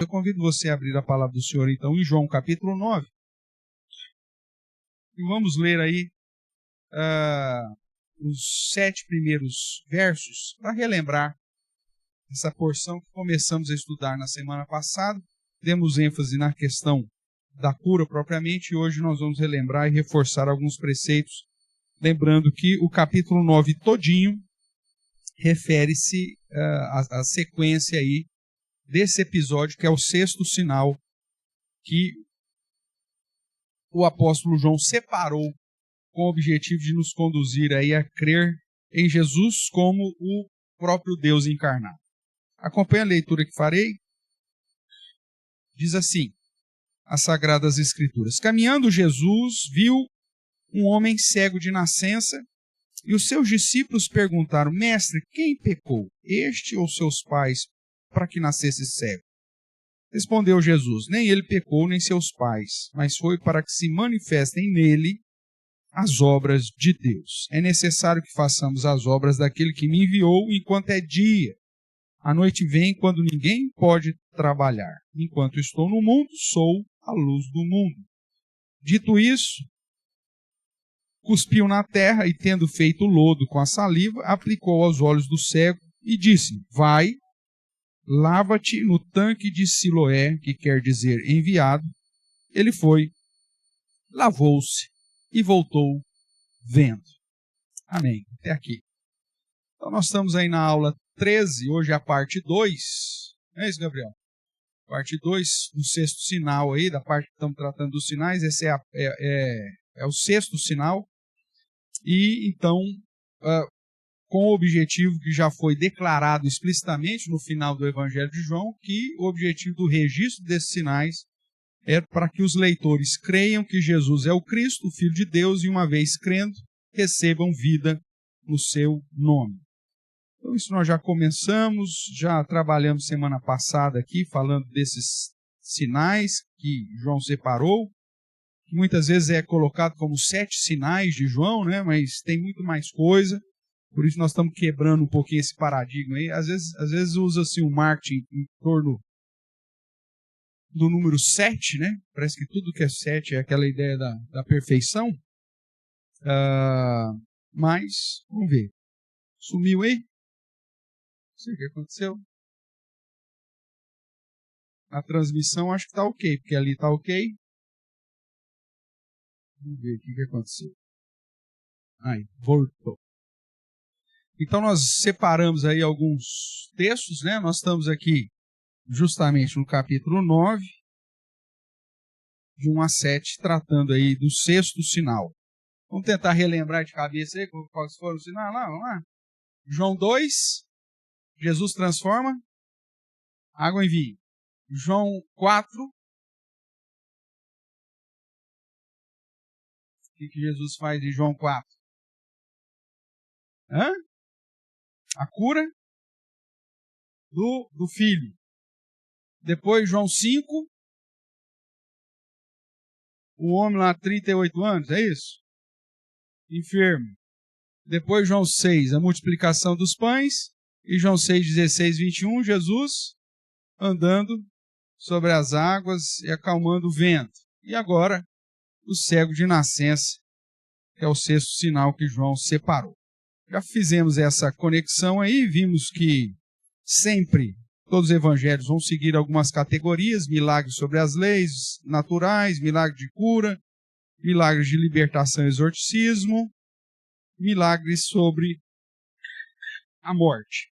Eu convido você a abrir a palavra do Senhor, então, em João capítulo 9. E vamos ler aí os 7 primeiros versos para relembrar essa porção que começamos a estudar na semana passada. Demos ênfase na questão da cura propriamente, e hoje nós vamos relembrar e reforçar alguns preceitos, lembrando que o capítulo 9 todinho refere-se à sequência aí desse episódio, que é o 6º sinal que o apóstolo João separou com o objetivo de nos conduzir aí a crer em Jesus como o próprio Deus encarnado. Acompanhe a leitura que farei. Diz assim, as Sagradas Escrituras: Caminhando Jesus, viu um homem cego de nascença, e os seus discípulos perguntaram: Mestre, quem pecou, este ou seus pais, para que nascesse cego? Respondeu Jesus: Nem ele pecou, nem seus pais, mas foi para que se manifestem nele as obras de Deus. É necessário que façamos as obras daquele que me enviou enquanto é dia. A noite vem quando ninguém pode trabalhar. Enquanto estou no mundo, sou a luz do mundo. Dito isso, cuspiu na terra e, tendo feito lodo com a saliva, aplicou aos olhos do cego e disse: Vai, lava-te no tanque de Siloé, que quer dizer enviado. Ele foi, lavou-se e voltou vendo. Amém. Até aqui. Então nós estamos aí na aula 13, hoje é a parte 2. Não é isso, Gabriel? Parte 2 do 6º sinal aí, da parte que estamos tratando dos sinais. Esse é o 6º sinal. E então, com o objetivo que já foi declarado explicitamente no final do Evangelho de João, que o objetivo do registro desses sinais é para que os leitores creiam que Jesus é o Cristo, o Filho de Deus, e uma vez crendo, recebam vida no seu nome. Então isso nós já começamos, já trabalhamos semana passada aqui, falando desses sinais que João separou, que muitas vezes é colocado como 7 sinais de João, né? Mas tem muito mais coisa. Por isso nós estamos quebrando um pouquinho esse paradigma aí. Às vezes usa-se o marketing em torno do número 7, né? Parece que tudo que é 7 é aquela ideia da perfeição. Mas, vamos ver. Sumiu aí? Não sei o que aconteceu. Na transmissão acho que está ok, porque ali está ok. Vamos ver o que aconteceu. Aí, voltou. Então nós separamos aí alguns textos, né? Nós estamos aqui justamente no capítulo 9, de 1 a 7, tratando aí do 6º sinal. Vamos tentar relembrar de cabeça aí quais foram os sinais lá, vamos lá. João 2, Jesus transforma água em vinho. João 4, o que Jesus faz em João 4? A cura do filho. Depois, João 5, o homem lá, 38 anos, é isso? Enfermo. Depois, João 6, a multiplicação dos pães. E João 6, 16, 21, Jesus andando sobre as águas e acalmando o vento. E agora, o cego de nascença, que é o 6º sinal que João separou. Já fizemos essa conexão aí, vimos que sempre todos os evangelhos vão seguir algumas categorias: milagres sobre as leis naturais, milagre de cura, milagres de libertação e exorcismo, milagres sobre a morte.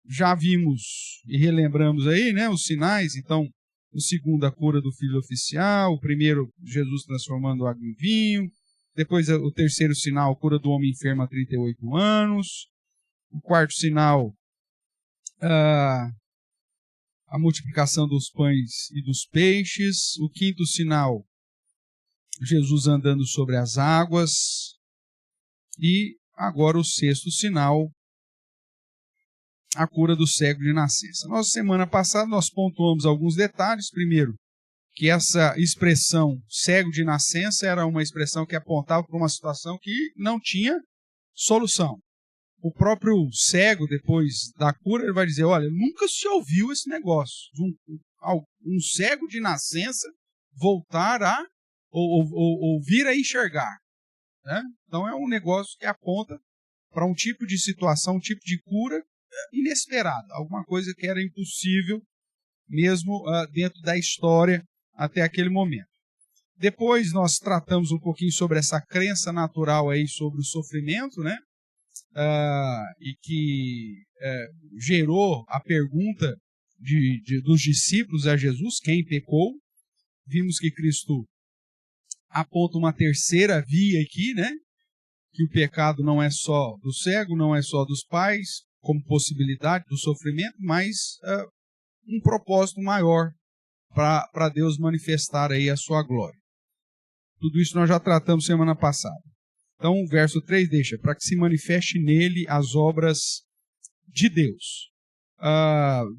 Já vimos e relembramos aí, né, os sinais. Então, o segundo, a cura do filho oficial. O primeiro, Jesus transformando água em vinho. Depois, o terceiro sinal, a cura do homem enfermo há 38 anos. O quarto sinal, a multiplicação dos pães e dos peixes. O quinto sinal, Jesus andando sobre as águas. E agora o 6º sinal, a cura do cego de nascença. Semana passada, nós pontuamos alguns detalhes. Primeiro, que essa expressão cego de nascença era uma expressão que apontava para uma situação que não tinha solução. O próprio cego, depois da cura, ele vai dizer, olha, nunca se ouviu esse negócio. Um cego de nascença voltar a ou vir a enxergar. Né? Então é um negócio que aponta para um tipo de situação, um tipo de cura inesperada. Alguma coisa que era impossível mesmo dentro da história até aquele momento. Depois nós tratamos um pouquinho sobre essa crença natural aí sobre o sofrimento, né? E que gerou a pergunta dos discípulos a Jesus, quem pecou. Vimos que Cristo aponta uma terceira via aqui, né? Que o pecado não é só do cego, não é só dos pais, como possibilidade do sofrimento, mas um propósito maior para Deus manifestar aí a sua glória. Tudo isso nós já tratamos semana passada. Então, o verso 3 deixa, para que se manifeste nele as obras de Deus.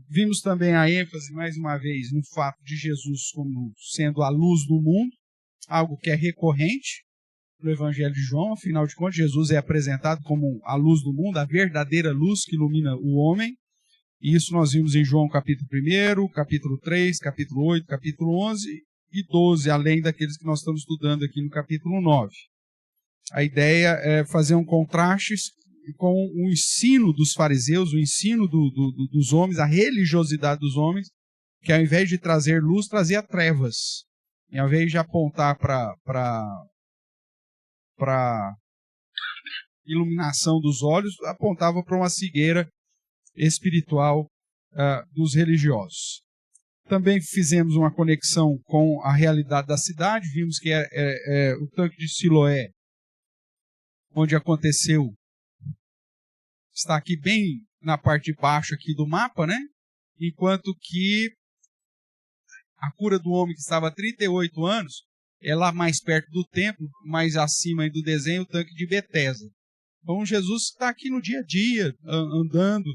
Vimos também a ênfase, mais uma vez, no fato de Jesus como sendo a luz do mundo, algo que é recorrente no Evangelho de João. Afinal de contas, Jesus é apresentado como a luz do mundo, a verdadeira luz que ilumina o homem. E isso nós vimos em João capítulo 1, capítulo 3, capítulo 8, capítulo 11 e 12, além daqueles que nós estamos estudando aqui no capítulo 9. A ideia é fazer um contraste com o ensino dos fariseus, o ensino dos homens, a religiosidade dos homens, que ao invés de trazer luz, trazia trevas. E ao invés de apontar para iluminação dos olhos, apontava para uma cegueira espiritual dos religiosos. Também fizemos uma conexão com a realidade da cidade, vimos que o tanque de Siloé, onde aconteceu, está aqui bem na parte de baixo aqui do mapa, né? Enquanto que a cura do homem que estava há 38 anos é lá mais perto do templo, mais acima aí do desenho, o tanque de Betesda. Então Jesus está aqui no dia a dia, andando,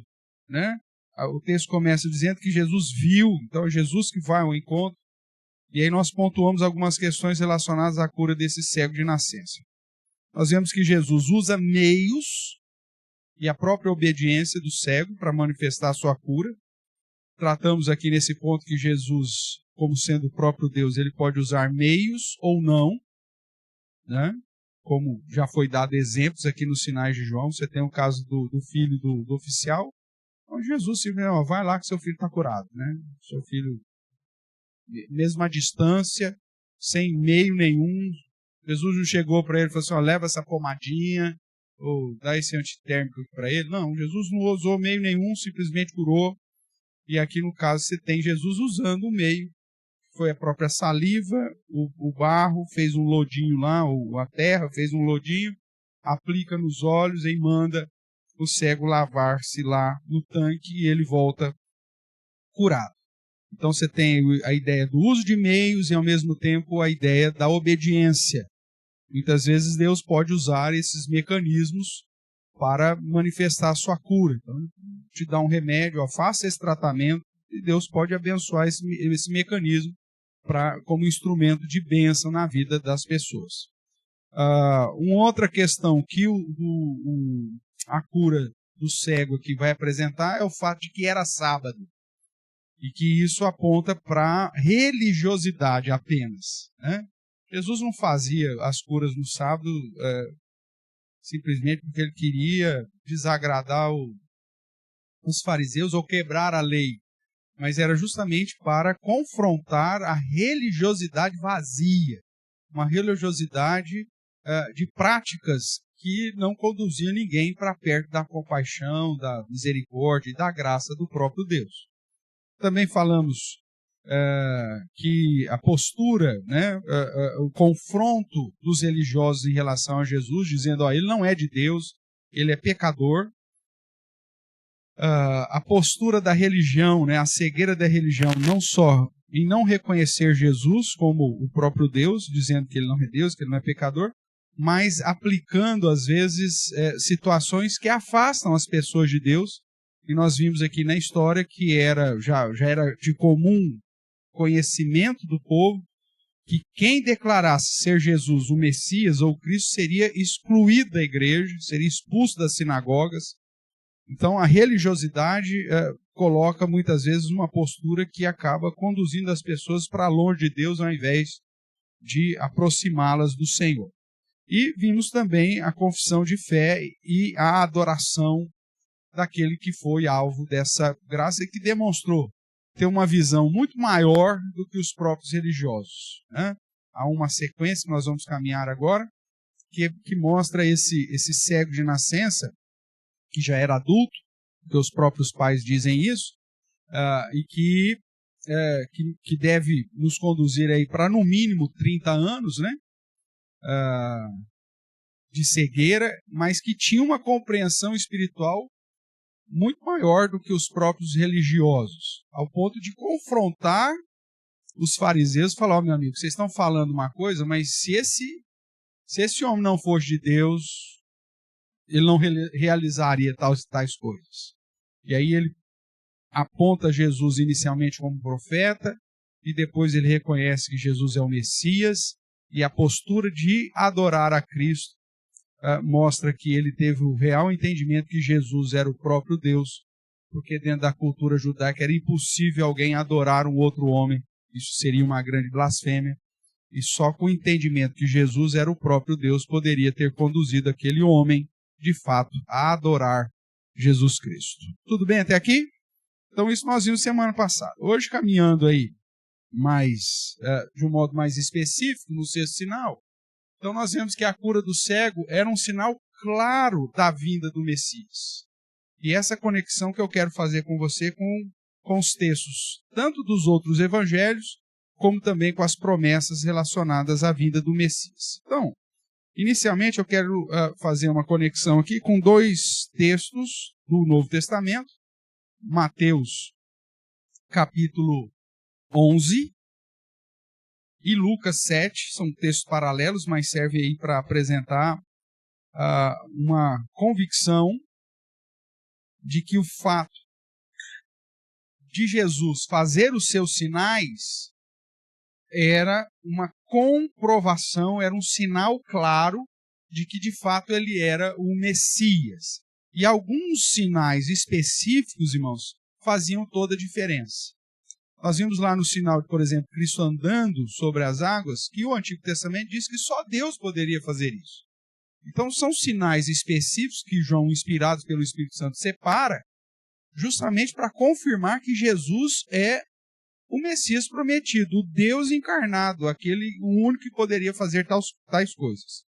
né? O texto começa dizendo que Jesus viu, então é Jesus que vai ao encontro, e aí nós pontuamos algumas questões relacionadas à cura desse cego de nascença. Nós vemos que Jesus usa meios e a própria obediência do cego para manifestar a sua cura. Tratamos aqui nesse ponto que Jesus, como sendo o próprio Deus, ele pode usar meios ou não, né? Como já foi dado exemplos aqui nos sinais de João. Você tem o caso do filho do oficial, onde Jesus simplesmente, vai lá que seu filho está curado, né? Seu filho, mesmo à distância, sem meio nenhum, Jesus não chegou para ele e falou assim, leva essa pomadinha, ou dá esse antitérmico para ele. Não, Jesus não usou meio nenhum, simplesmente curou. E aqui no caso você tem Jesus usando o meio, foi a própria saliva, o barro, fez um lodinho lá, a terra fez um lodinho, aplica nos olhos e manda o cego lavar-se lá no tanque e ele volta curado. Então você tem a ideia do uso de meios e ao mesmo tempo a ideia da obediência. Muitas vezes Deus pode usar esses mecanismos para manifestar a sua cura. Então, te dá um remédio, faça esse tratamento, e Deus pode abençoar esse mecanismo como instrumento de bênção na vida das pessoas. Uma outra questão que a cura do cego aqui vai apresentar é o fato de que era sábado, e que isso aponta para religiosidade apenas, né? Jesus não fazia as curas no sábado simplesmente porque ele queria desagradar os fariseus ou quebrar a lei, mas era justamente para confrontar a religiosidade vazia, uma religiosidade de práticas que não conduzia ninguém para perto da compaixão, da misericórdia e da graça do próprio Deus. Também falamos que a postura, né, o confronto dos religiosos em relação a Jesus, dizendo, ele não é de Deus, ele é pecador. A postura da religião, né, a cegueira da religião, não só em não reconhecer Jesus como o próprio Deus, dizendo que ele não é Deus, que ele não é pecador, mas aplicando, às vezes, situações que afastam as pessoas de Deus. E nós vimos aqui na história que já era de comum conhecimento do povo que quem declarasse ser Jesus o Messias ou o Cristo seria excluído da igreja, seria expulso das sinagogas, Então, a religiosidade coloca muitas vezes uma postura que acaba conduzindo as pessoas para longe de Deus ao invés de aproximá-las do Senhor. E vimos também a confissão de fé e a adoração daquele que foi alvo dessa graça e que demonstrou ter uma visão muito maior do que os próprios religiosos, né? Há uma sequência que nós vamos caminhar agora, que mostra esse cego de nascença, que já era adulto, porque os próprios pais dizem isso, e que deve nos conduzir aí para no mínimo 30 anos, né? De cegueira, mas que tinha uma compreensão espiritual muito maior do que os próprios religiosos, ao ponto de confrontar os fariseus e falar: meu amigo, vocês estão falando uma coisa, mas se esse homem não fosse de Deus, ele não realizaria tais coisas. E aí ele aponta Jesus inicialmente como profeta, e depois ele reconhece que Jesus é o Messias, e a postura de adorar a Cristo mostra que ele teve o real entendimento que Jesus era o próprio Deus, porque dentro da cultura judaica era impossível alguém adorar um outro homem, isso seria uma grande blasfêmia, e só com o entendimento que Jesus era o próprio Deus poderia ter conduzido aquele homem, de fato, a adorar Jesus Cristo. Tudo bem até aqui? Então isso nós vimos semana passada. Hoje, caminhando aí de um modo mais específico, no sexto sinal, então nós vemos que a cura do cego era um sinal claro da vinda do Messias. E essa conexão que eu quero fazer com você com os textos, tanto dos outros evangelhos, como também com as promessas relacionadas à vinda do Messias. Então, inicialmente eu quero fazer uma conexão aqui com dois textos do Novo Testamento, Mateus capítulo 11 e Lucas 7, são textos paralelos, mas serve aí para apresentar uma convicção de que o fato de Jesus fazer os seus sinais era uma comprovação, era um sinal claro de que de fato ele era o Messias. E alguns sinais específicos, irmãos, faziam toda a diferença. Nós vimos lá no sinal de, por exemplo, Cristo andando sobre as águas, que o Antigo Testamento diz que só Deus poderia fazer isso. Então são sinais específicos que João, inspirado pelo Espírito Santo, separa, justamente para confirmar que Jesus é o Messias prometido, o Deus encarnado, o único que poderia fazer tais coisas.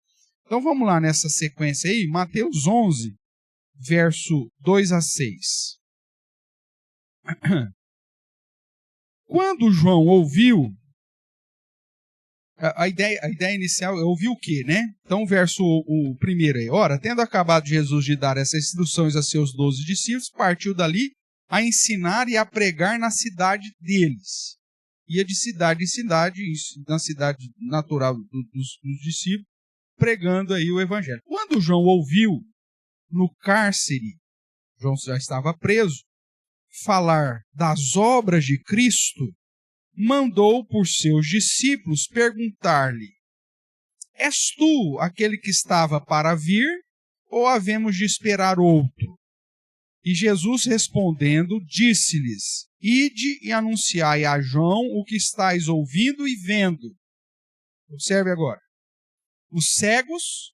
Então vamos lá nessa sequência aí, Mateus 11, verso 2 a 6. Quando João ouviu, a ideia inicial é ouvir o quê, né? Então, o primeiro aí. Ora, tendo acabado Jesus de dar essas instruções a seus 12 discípulos, partiu dali a ensinar e a pregar na cidade deles. Ia de cidade em cidade, na cidade natural dos discípulos, pregando aí o evangelho. Quando João ouviu no cárcere, João já estava preso, falar das obras de Cristo, mandou por seus discípulos perguntar-lhe: és tu aquele que estava para vir, ou havemos de esperar outro? E Jesus respondendo, disse-lhes: ide e anunciai a João o que estáis ouvindo e vendo. Observe agora. Os cegos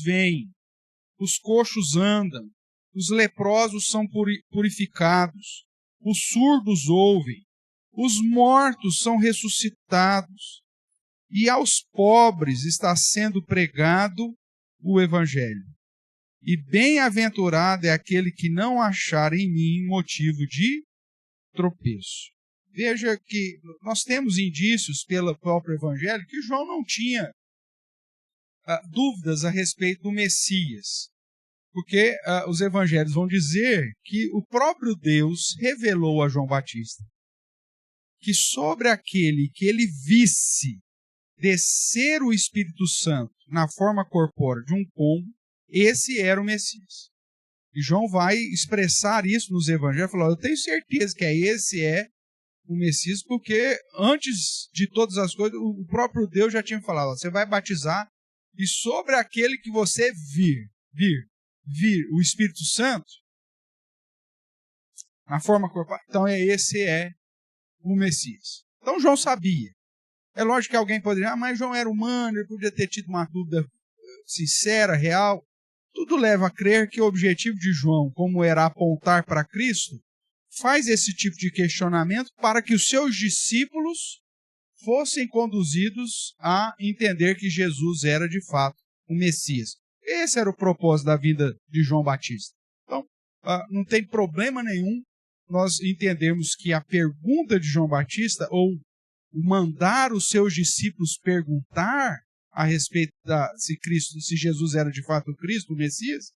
veem, os coxos andam, os leprosos são purificados, os surdos ouvem, os mortos são ressuscitados, e aos pobres está sendo pregado o Evangelho. E bem-aventurado é aquele que não achar em mim motivo de tropeço. Veja que nós temos indícios pelo próprio Evangelho que João não tinha dúvidas a respeito do Messias. Porque os evangelhos vão dizer que o próprio Deus revelou a João Batista que sobre aquele que ele visse descer o Espírito Santo na forma corpórea de um pombo, esse era o Messias. E João vai expressar isso nos evangelhos, falando: eu tenho certeza que esse é o Messias, porque antes de todas as coisas, o próprio Deus já tinha falado: você vai batizar, e sobre aquele que você vir, vir o Espírito Santo na forma corporal, então esse é o Messias. Então João sabia. É lógico que alguém poderia, mas João era humano, ele podia ter tido uma dúvida sincera, real. Tudo leva a crer que o objetivo de João, como era apontar para Cristo, faz esse tipo de questionamento para que os seus discípulos fossem conduzidos a entender que Jesus era de fato o Messias. Esse era o propósito da vida de João Batista. Então, não tem problema nenhum nós entendermos que a pergunta de João Batista, ou mandar os seus discípulos perguntar a respeito se Jesus era de fato o Cristo, o Messias,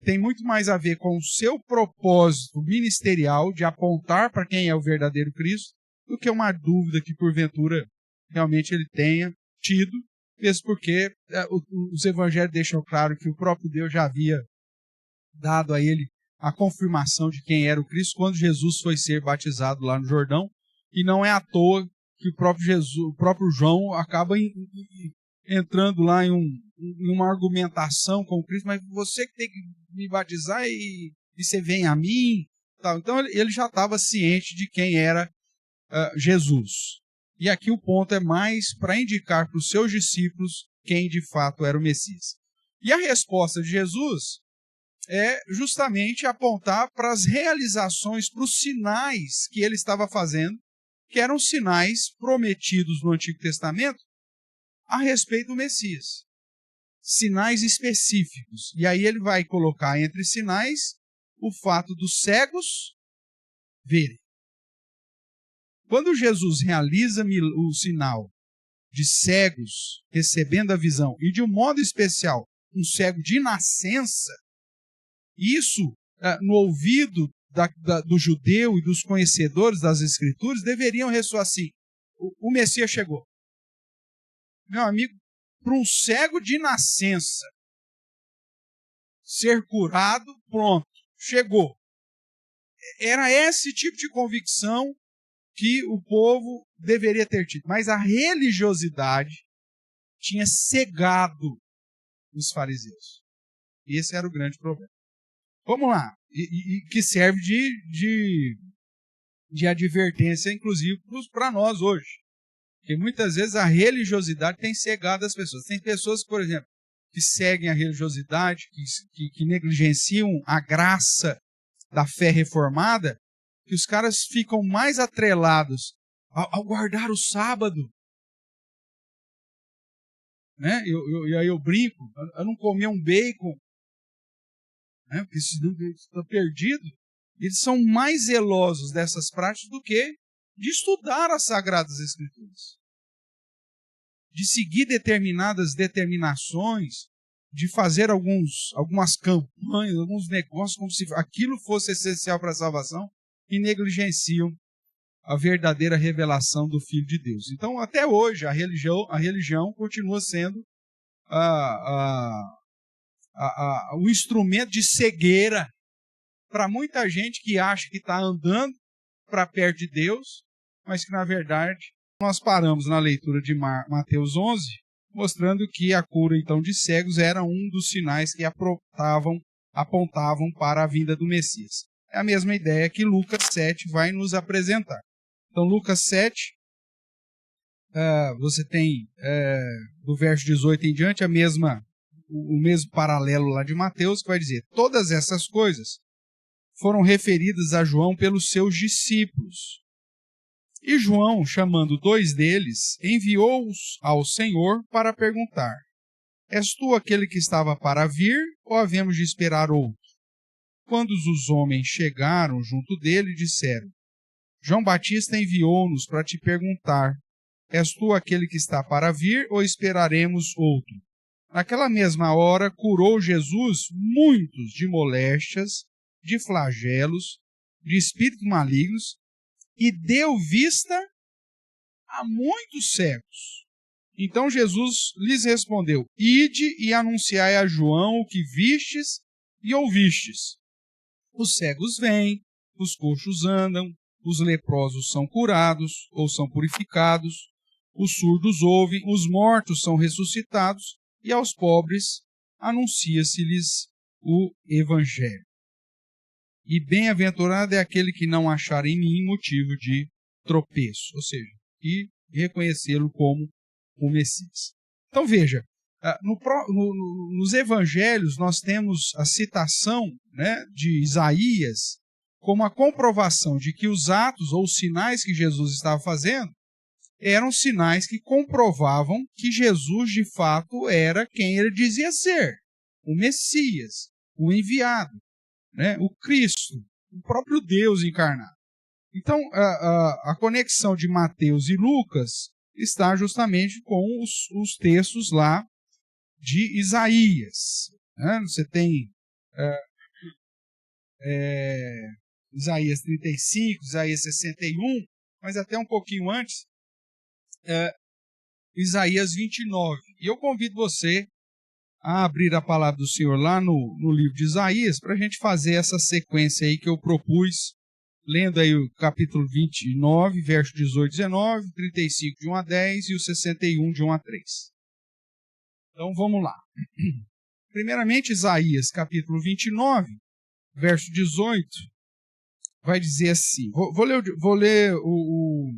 tem muito mais a ver com o seu propósito ministerial de apontar para quem é o verdadeiro Cristo, do que uma dúvida que, porventura, realmente ele tenha tido, mesmo porque os evangelhos deixam claro que o próprio Deus já havia dado a ele a confirmação de quem era o Cristo quando Jesus foi ser batizado lá no Jordão, e não é à toa que o próprio João acaba entrando lá em uma argumentação com o Cristo, mas você que tem que me batizar e você vem a mim. Tal. Então ele já estava ciente de quem era Jesus. E aqui o ponto é mais para indicar para os seus discípulos quem de fato era o Messias. E a resposta de Jesus é justamente apontar para as realizações, para os sinais que ele estava fazendo, que eram sinais prometidos no Antigo Testamento a respeito do Messias. Sinais específicos. E aí ele vai colocar entre sinais o fato dos cegos verem. Quando Jesus realiza o sinal de cegos recebendo a visão, e de um modo especial, um cego de nascença, isso, no ouvido do judeu e dos conhecedores das Escrituras, deveriam ressoar assim: o Messias chegou. Meu amigo, para um cego de nascença ser curado, pronto, chegou. Era esse tipo de convicção que o povo deveria ter tido. Mas a religiosidade tinha cegado os fariseus. Esse era o grande problema. Vamos lá, e que serve de advertência, inclusive, para nós hoje. Porque muitas vezes a religiosidade tem cegado as pessoas. Tem pessoas, por exemplo, que seguem a religiosidade, que negligenciam a graça da fé reformada, que os caras ficam mais atrelados ao guardar o sábado. Né? E aí eu brinco, eu não comer um bacon, né? Porque senão está perdido. Eles são mais zelosos dessas práticas do que de estudar as Sagradas Escrituras, de seguir determinadas determinações, de fazer algumas campanhas, alguns negócios, como se aquilo fosse essencial para a salvação, e negligenciam a verdadeira revelação do Filho de Deus. Então, até hoje, a religião continua sendo o instrumento de cegueira para muita gente que acha que está andando para perto de Deus, mas que, na verdade, nós paramos na leitura de Mateus 11, mostrando que a cura, então, de cegos era um dos sinais que apontavam para a vinda do Messias. É a mesma ideia que Lucas 7 vai nos apresentar. Então, Lucas 7, você tem, do verso 18 em diante, o mesmo paralelo lá de Mateus, que vai dizer: todas essas coisas foram referidas a João pelos seus discípulos. E João, chamando 2 deles, enviou-os ao Senhor para perguntar: és tu aquele que estava para vir, ou havemos de esperar outro? Quando os homens chegaram junto dele, disseram: João Batista enviou-nos para te perguntar: és tu aquele que está para vir, ou esperaremos outro? Naquela mesma hora, curou Jesus muitos de moléstias, de flagelos, de espíritos malignos, e deu vista a muitos cegos. Então Jesus lhes respondeu: ide e anunciai a João o que vistes e ouvistes. Os cegos vêm, os coxos andam, os leprosos são curados ou são purificados, os surdos ouvem, os mortos são ressuscitados, e aos pobres anuncia-se-lhes o Evangelho. E bem-aventurado é aquele que não achar em mim motivo de tropeço, ou seja, e reconhecê-lo como o Messias. Então veja, nos evangelhos nós temos a citação, né, de Isaías como a comprovação de que os atos ou os sinais que Jesus estava fazendo eram sinais que comprovavam que Jesus de fato era quem ele dizia ser, o Messias, o enviado, né, o Cristo, o próprio Deus encarnado. Então, a conexão de Mateus e Lucas está justamente com os textos lá de Isaías. Né? Você tem Isaías 35, Isaías 61, mas até um pouquinho antes, Isaías 29. E eu convido você a abrir a palavra do Senhor lá no livro de Isaías, para a gente fazer essa sequência aí que eu propus, lendo aí o capítulo 29, verso 18 e 19, 35 de 1 a 10 e o 61 de 1 a 3. Então vamos lá. Primeiramente, Isaías capítulo 29, verso 18, vai dizer assim, vou ler o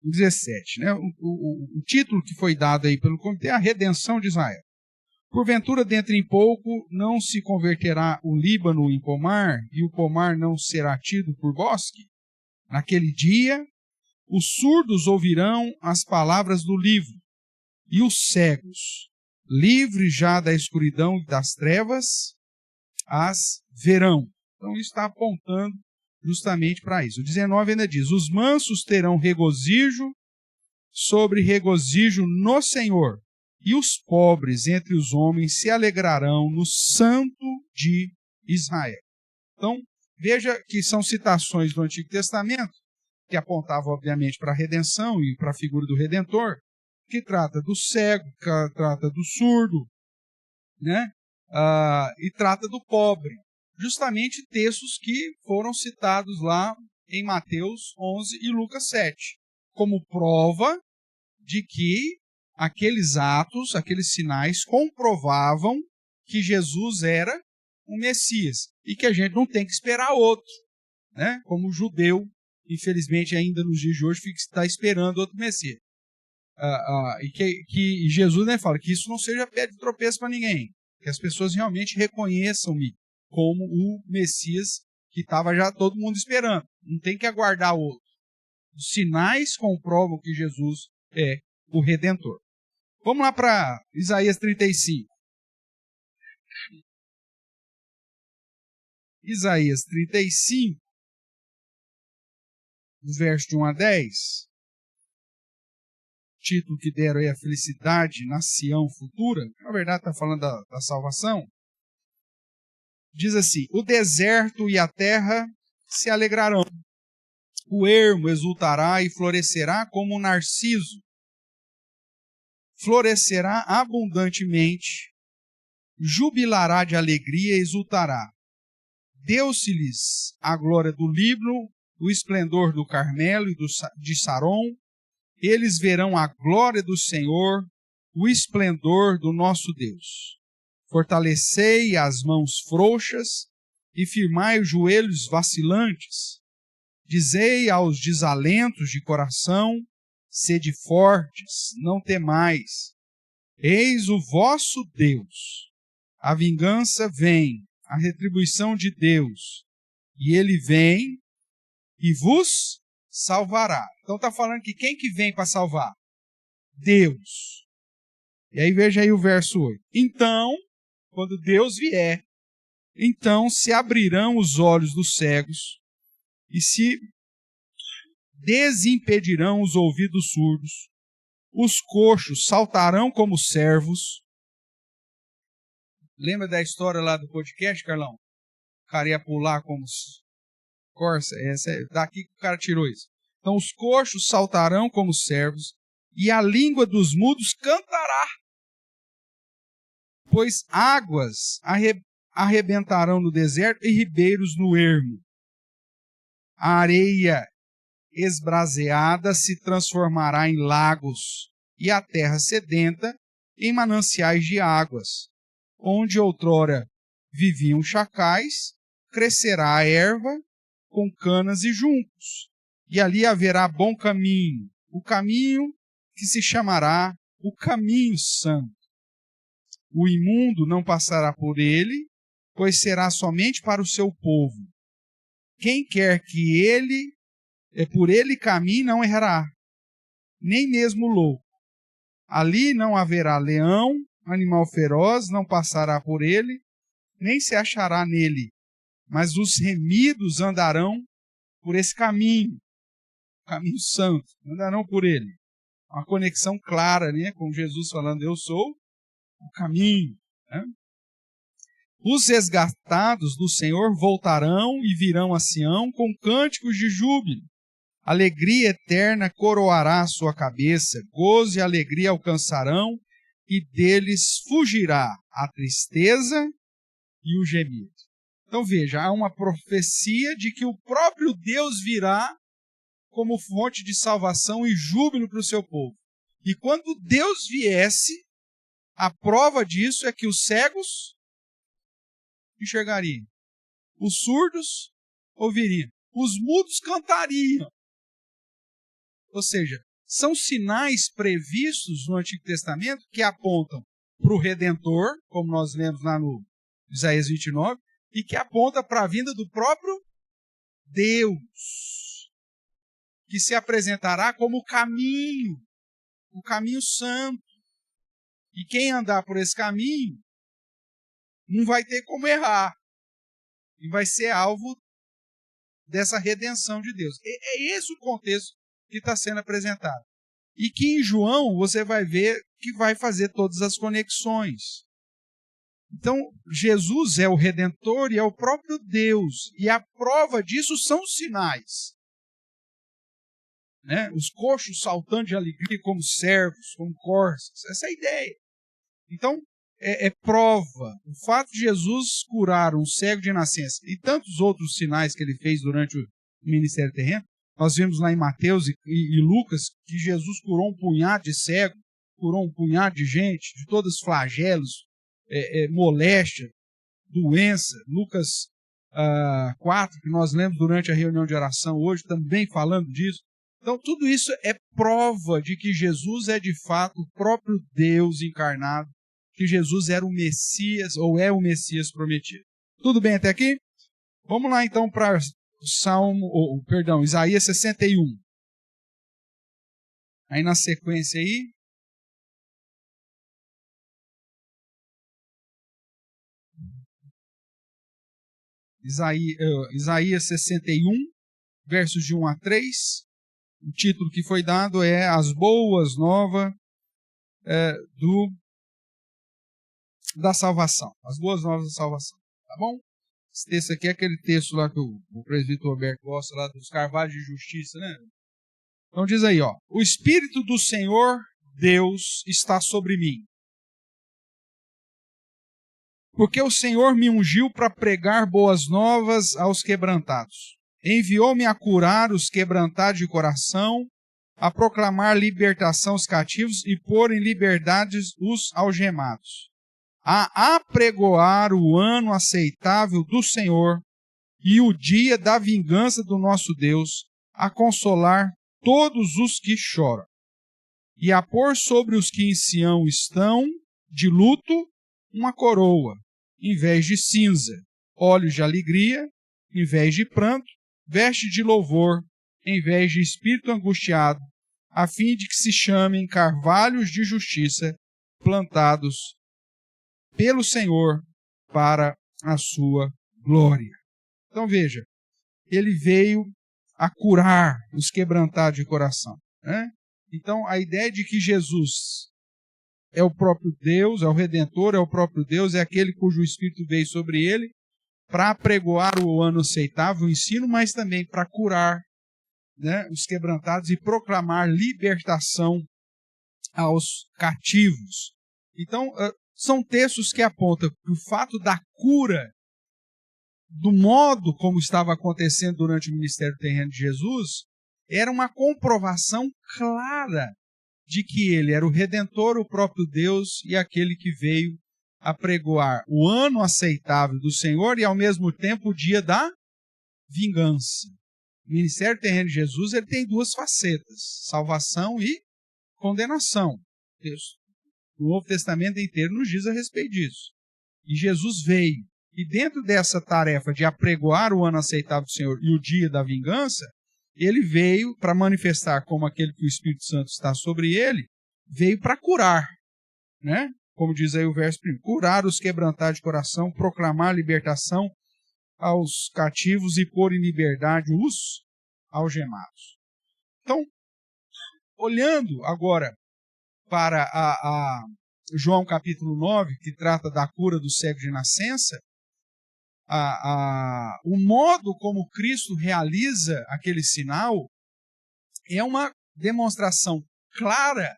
17, né? O título que foi dado aí pelo comitê é a redenção de Israel. Porventura, dentro em pouco, não se converterá o Líbano em pomar, e o pomar não será tido por bosque? Naquele dia, os surdos ouvirão as palavras do livro, e os cegos, livres já da escuridão e das trevas, as verão. Então, isso está apontando justamente para isso. O 19 ainda diz, os mansos terão regozijo sobre regozijo no Senhor, e os pobres entre os homens se alegrarão no Santo de Israel. Então, veja que são citações do Antigo Testamento, que apontavam, obviamente, para a redenção e para a figura do Redentor, que trata do cego, que trata do surdo, né? E trata do pobre. Justamente textos que foram citados lá em Mateus 11 e Lucas 7, como prova de que aqueles atos, aqueles sinais comprovavam que Jesus era o Messias e que a gente não tem que esperar outro, né? Como o judeu, infelizmente, ainda nos dias de hoje, está esperando outro Messias. E que Jesus, né, fala que isso não seja pedra de tropeço para ninguém, que as pessoas realmente reconheçam-me como o Messias que estava já todo mundo esperando. Não tem que aguardar outro. Os sinais comprovam que Jesus é o Redentor. Vamos lá para Isaías 35. Isaías 35, os versos de 1 a 10. Título que deram aí a felicidade na Sião futura. Na verdade está falando da salvação. Diz assim, o deserto e a terra se alegrarão. O ermo exultará e florescerá como um narciso. Florescerá abundantemente, jubilará de alegria e exultará. Deu-se-lhes a glória do Líbano, o esplendor do Carmelo e de Saron. Eles verão a glória do Senhor, o esplendor do nosso Deus. Fortalecei as mãos frouxas e firmai os joelhos vacilantes. Dizei aos desalentos de coração, sede fortes, não temais. Eis o vosso Deus. A vingança vem, a retribuição de Deus. E ele vem e vos salvará. Então está falando que quem que vem para salvar? Deus. E aí veja aí o verso 8. Então, quando Deus vier, então se abrirão os olhos dos cegos e se desimpedirão os ouvidos surdos, os coxos saltarão como servos. Lembra da história lá do podcast, Carlão? O cara ia pular como corça. Daqui que o cara tirou isso. Então os coxos saltarão como servos e a língua dos mudos cantará. Pois águas arrebentarão no deserto e ribeiros no ermo. A areia esbraseada se transformará em lagos, e a terra sedenta em mananciais de águas. Onde outrora viviam chacais, crescerá a erva com canas e juncos, e ali haverá bom caminho, o caminho que se chamará o caminho santo. O imundo não passará por ele, pois será somente para o seu povo. Quem quer que por ele caminhe não errará, nem mesmo louco. Ali não haverá leão, animal feroz não passará por ele, nem se achará nele, mas os remidos andarão por esse caminho, o caminho santo, andarão por ele. Uma conexão clara, né, com Jesus falando, eu sou o caminho. Né? Os resgatados do Senhor voltarão e virão a Sião com cânticos de júbilo. Alegria eterna coroará a sua cabeça, gozo e alegria alcançarão, e deles fugirá a tristeza e o gemido. Então veja, há uma profecia de que o próprio Deus virá como fonte de salvação e júbilo para o seu povo. E quando Deus viesse, a prova disso é que os cegos enxergariam, os surdos ouviriam, os mudos cantariam. Ou seja, são sinais previstos no Antigo Testamento que apontam para o Redentor, como nós lemos lá no Isaías 29, e que aponta para a vinda do próprio Deus, que se apresentará como o caminho santo. E quem andar por esse caminho não vai ter como errar, e vai ser alvo dessa redenção de Deus. É esse o contexto que está sendo apresentado. E que em João você vai ver que vai fazer todas as conexões. Então, Jesus é o Redentor e é o próprio Deus. E a prova disso são os sinais. Né? Os coxos saltando de alegria como servos, como corças. Essa é a ideia. Então, é prova. O fato de Jesus curar um cego de nascença e tantos outros sinais que ele fez durante o ministério terreno, nós vimos lá em Mateus e Lucas que Jesus curou um punhado de cego, curou um punhado de gente, de todos os flagelos, moléstia, doença. Lucas 4, que nós lemos durante a reunião de oração hoje, também falando disso. Então, tudo isso é prova de que Jesus é de fato o próprio Deus encarnado, que Jesus era o Messias, ou é o Messias prometido. Tudo bem até aqui? Vamos lá então para Isaías 61. Aí na sequência aí, Isaías 61, versos de 1 a 3. O título que foi dado é As Boas Novas da Salvação. As Boas Novas da Salvação. Tá bom? Esse texto aqui é aquele texto lá que o presbítero Roberto gosta, lá dos carvalhos de justiça, né? Então diz aí, ó. O Espírito do Senhor Deus está sobre mim. Porque o Senhor me ungiu para pregar boas novas aos quebrantados. Enviou-me a curar os quebrantados de coração, a proclamar libertação aos cativos e pôr em liberdade os algemados, a apregoar o ano aceitável do Senhor e o dia da vingança do nosso Deus, a consolar todos os que choram, e a pôr sobre os que em Sião estão de luto uma coroa, em vez de cinza, olhos de alegria, em vez de pranto, veste de louvor, em vez de espírito angustiado, a fim de que se chamem carvalhos de justiça, plantados pelo Senhor para a sua glória. Então veja, ele veio a curar os quebrantados de coração. Né? Então a ideia de que Jesus é o próprio Deus, é o Redentor, é o próprio Deus, é aquele cujo Espírito veio sobre ele, para apregoar o ano aceitável, o ensino, mas também para curar, né, os quebrantados e proclamar libertação aos cativos. Então, são textos que apontam que o fato da cura, do modo como estava acontecendo durante o ministério terreno de Jesus, era uma comprovação clara de que ele era o Redentor, o próprio Deus e aquele que veio apregoar o ano aceitável do Senhor e, ao mesmo tempo, o dia da vingança. O ministério terreno de Jesus ele tem duas facetas, salvação e condenação. O Novo Testamento inteiro nos diz a respeito disso. E Jesus veio, e dentro dessa tarefa de apregoar o ano aceitável do Senhor e o dia da vingança, ele veio para manifestar como aquele que o Espírito Santo está sobre ele, veio para curar, né? Como diz aí o verso 1, curar os quebrantados de coração, proclamar libertação aos cativos e pôr em liberdade os algemados. Então, olhando agora para João capítulo 9, que trata da cura do cego de nascença, o modo como Cristo realiza aquele sinal é uma demonstração clara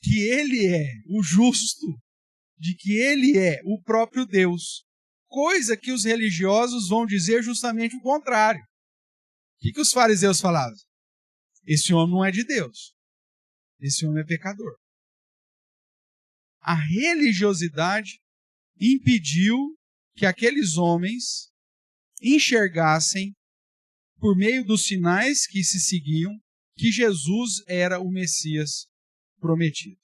que ele é o justo, de que ele é o próprio Deus, coisa que os religiosos vão dizer justamente o contrário. O que os fariseus falavam? Esse homem não é de Deus, esse homem é pecador. A religiosidade impediu que aqueles homens enxergassem, por meio dos sinais que se seguiam, que Jesus era o Messias prometido.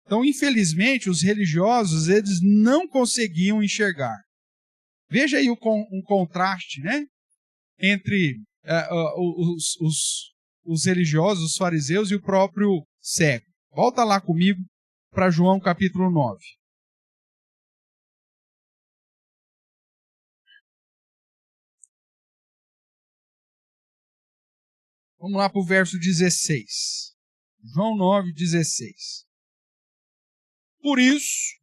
Então, infelizmente, os religiosos eles não conseguiam enxergar. Veja aí um contraste, né, entre os religiosos, os fariseus e o próprio cego. Volta lá comigo para João capítulo 9. Vamos lá para o verso 16. João 9, 16. Por isso,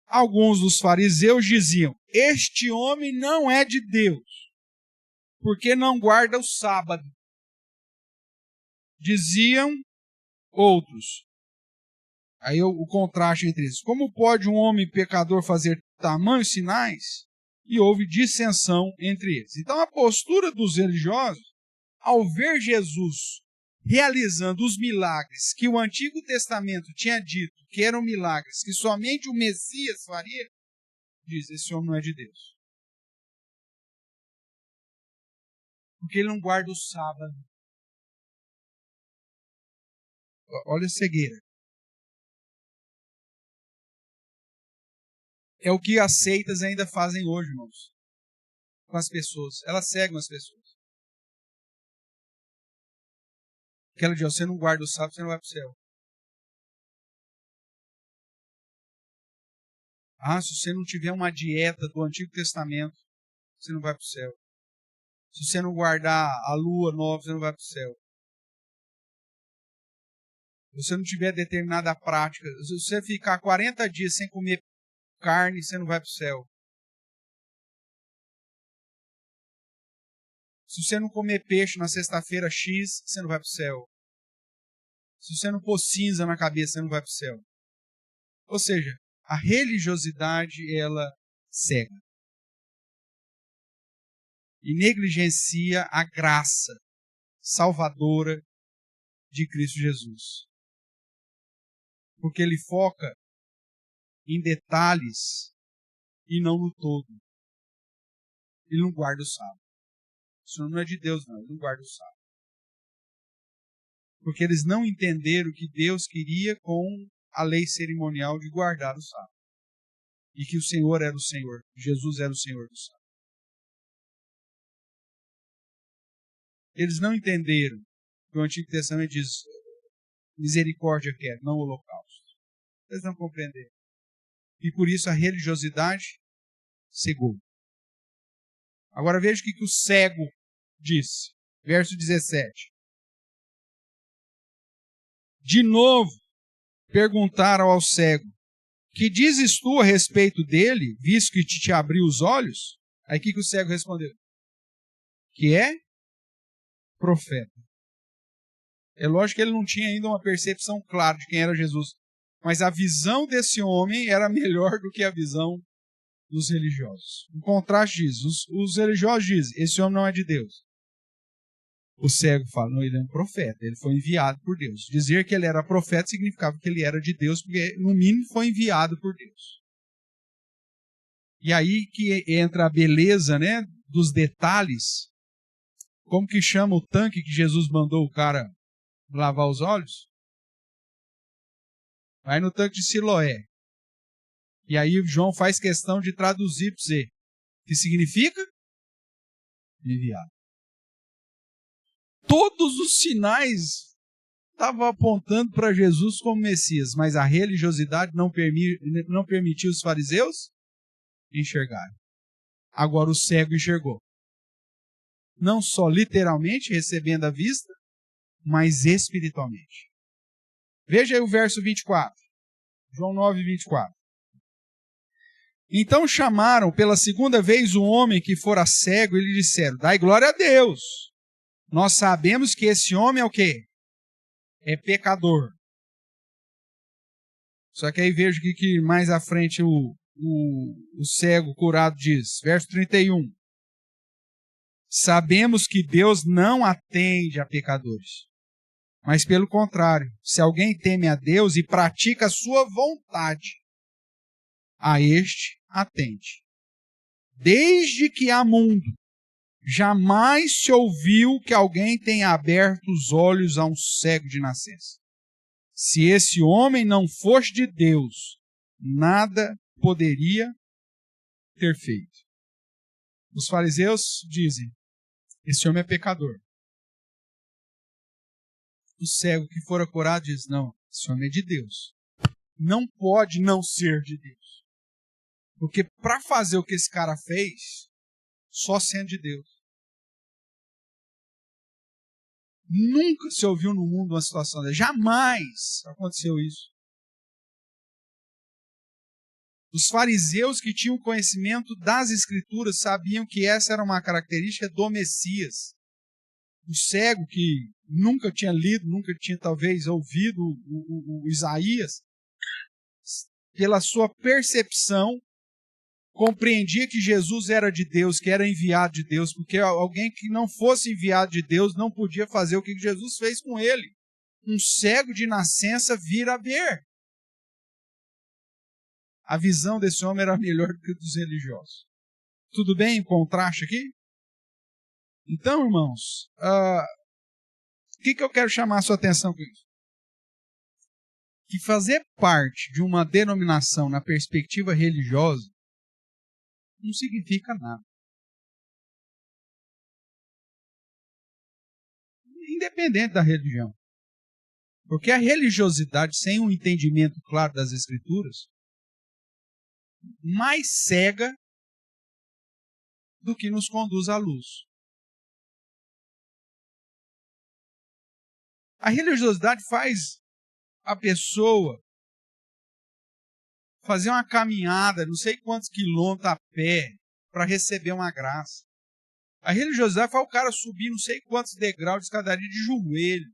alguns dos fariseus diziam: este homem não é de Deus, porque não guarda o sábado. Diziam outros. Aí o contraste entre eles. Como pode um homem pecador fazer tamanhos sinais? E houve dissensão entre eles. Então a postura dos religiosos, ao ver Jesus realizando os milagres que o Antigo Testamento tinha dito que eram milagres que somente o Messias faria, diz: esse homem não é de Deus. Porque ele não guarda o sábado. Olha a cegueira. É o que as seitas ainda fazem hoje, irmãos, com as pessoas. Elas cegam as pessoas. Aquela de você não guarda o sábado, você não vai para o céu. Se você não tiver uma dieta do Antigo Testamento, você não vai para o céu. Se você não guardar a lua nova, você não vai para o céu. Se você não tiver determinada prática, se você ficar 40 dias sem comer carne, você não vai para o céu. Se você não comer peixe na sexta-feira X, você não vai para o céu. Se você não pôr cinza na cabeça, você não vai para o céu. Ou seja, a religiosidade, ela cega. E negligencia a graça salvadora de Cristo Jesus. Porque ele foca em detalhes e não no todo. Ele não guarda o sábado. Isso não é de Deus, não. Ele não guarda o sábado. Porque eles não entenderam que Deus queria com a lei cerimonial de guardar o sábado. E que o Senhor era o Senhor. Jesus era o Senhor do sábado. Eles não entenderam que o Antigo Testamento diz: misericórdia quer, não holocausto. Eles não compreenderam. E por isso a religiosidade cegou. Agora veja o que o cego disse. Verso 17. De novo, perguntaram ao cego: que dizes tu a respeito dele, visto que te abriu os olhos? Aí o que o cego respondeu? Que é profeta. É lógico que ele não tinha ainda uma percepção clara de quem era Jesus, mas a visão desse homem era melhor do que a visão dos religiosos. O contraste diz: os religiosos dizem: esse homem não é de Deus. O cego fala, não, ele é um profeta, ele foi enviado por Deus. Dizer que ele era profeta significava que ele era de Deus, porque no mínimo foi enviado por Deus. E aí que entra a beleza, né, dos detalhes. Como que chama o tanque que Jesus mandou o cara lavar os olhos? Vai no tanque de Siloé. E aí João faz questão de traduzir para você. O que significa? Enviado. Todos os sinais estavam apontando para Jesus como Messias, mas a religiosidade não permitiu os fariseus enxergarem. Agora o cego enxergou. Não só literalmente recebendo a vista, mas espiritualmente. Veja aí o verso 24. João 9, 24. Então chamaram pela segunda vez o homem que fora cego e lhe disseram, dai glória a Deus. Nós sabemos que esse homem é o quê? É pecador. Só que aí veja o que mais à frente o cego curado diz. Verso 31. Sabemos que Deus não atende a pecadores. Mas pelo contrário, se alguém teme a Deus e pratica a sua vontade, a este atende. Desde que há mundo, jamais se ouviu que alguém tenha aberto os olhos a um cego de nascença. Se esse homem não fosse de Deus, nada poderia ter feito. Os fariseus dizem, esse homem é pecador. O cego que fora curado diz, não, esse homem é de Deus. Não pode não ser de Deus. Porque para fazer o que esse cara fez, só sendo de Deus. Nunca se ouviu no mundo uma situação dessa. Jamais aconteceu isso. Os fariseus que tinham conhecimento das Escrituras sabiam que essa era uma característica do Messias. O cego que nunca tinha lido, nunca tinha talvez ouvido o Isaías, pela sua percepção, compreendia que Jesus era de Deus, que era enviado de Deus, porque alguém que não fosse enviado de Deus não podia fazer o que Jesus fez com ele. Um cego de nascença vir a ver. A visão desse homem era melhor do que a dos religiosos. Tudo bem? Contraste aqui? Então, irmãos, o que eu quero chamar a sua atenção com isso? Que fazer parte de uma denominação na perspectiva religiosa não significa nada. Independente da religião. Porque a religiosidade, sem um entendimento claro das Escrituras, mais cega do que nos conduz à luz. A religiosidade faz a pessoa fazer uma caminhada, não sei quantos quilômetros a pé, para receber uma graça. A religiosidade faz o cara subir não sei quantos degraus de escadaria de joelho.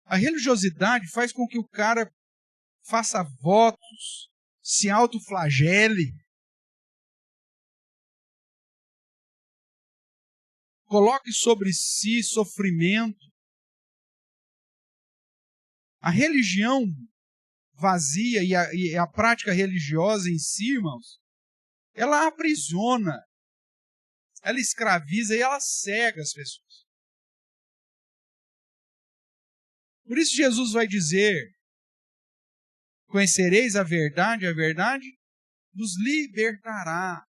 A religiosidade faz com que o cara faça votos, se autoflagele, coloque sobre si sofrimento. A religião vazia e a prática religiosa em si, irmãos, ela aprisiona, ela escraviza e ela cega as pessoas. Por isso Jesus vai dizer, conhecereis a verdade vos libertará.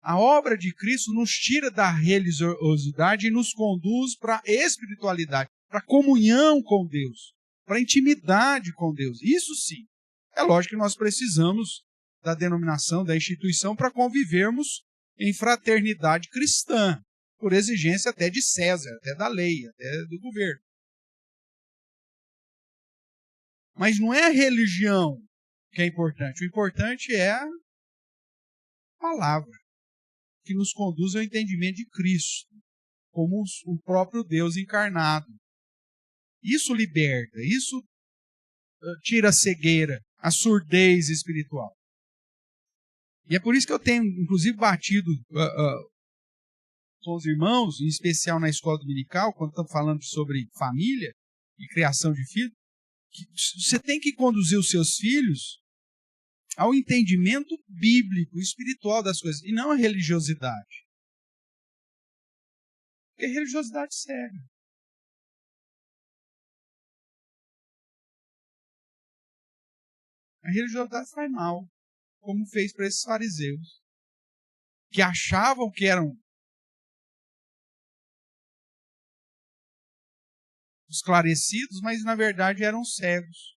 A obra de Cristo nos tira da religiosidade e nos conduz para a espiritualidade, para a comunhão com Deus, para a intimidade com Deus. Isso sim. É lógico que nós precisamos da denominação, da instituição, para convivermos em fraternidade cristã, por exigência até de César, até da lei, até do governo. Mas não é a religião que é importante. O importante é a palavra, que nos conduz ao entendimento de Cristo, como o próprio Deus encarnado. Isso liberta, isso tira a cegueira, a surdez espiritual. E é por isso que eu tenho, inclusive, batido com os irmãos, em especial na escola dominical, quando estamos falando sobre família e criação de filhos, que você tem que conduzir os seus filhos ao entendimento bíblico, espiritual das coisas, e não a religiosidade. Porque a religiosidade cega. A religiosidade faz mal, como fez para esses fariseus, que achavam que eram esclarecidos, mas na verdade eram cegos.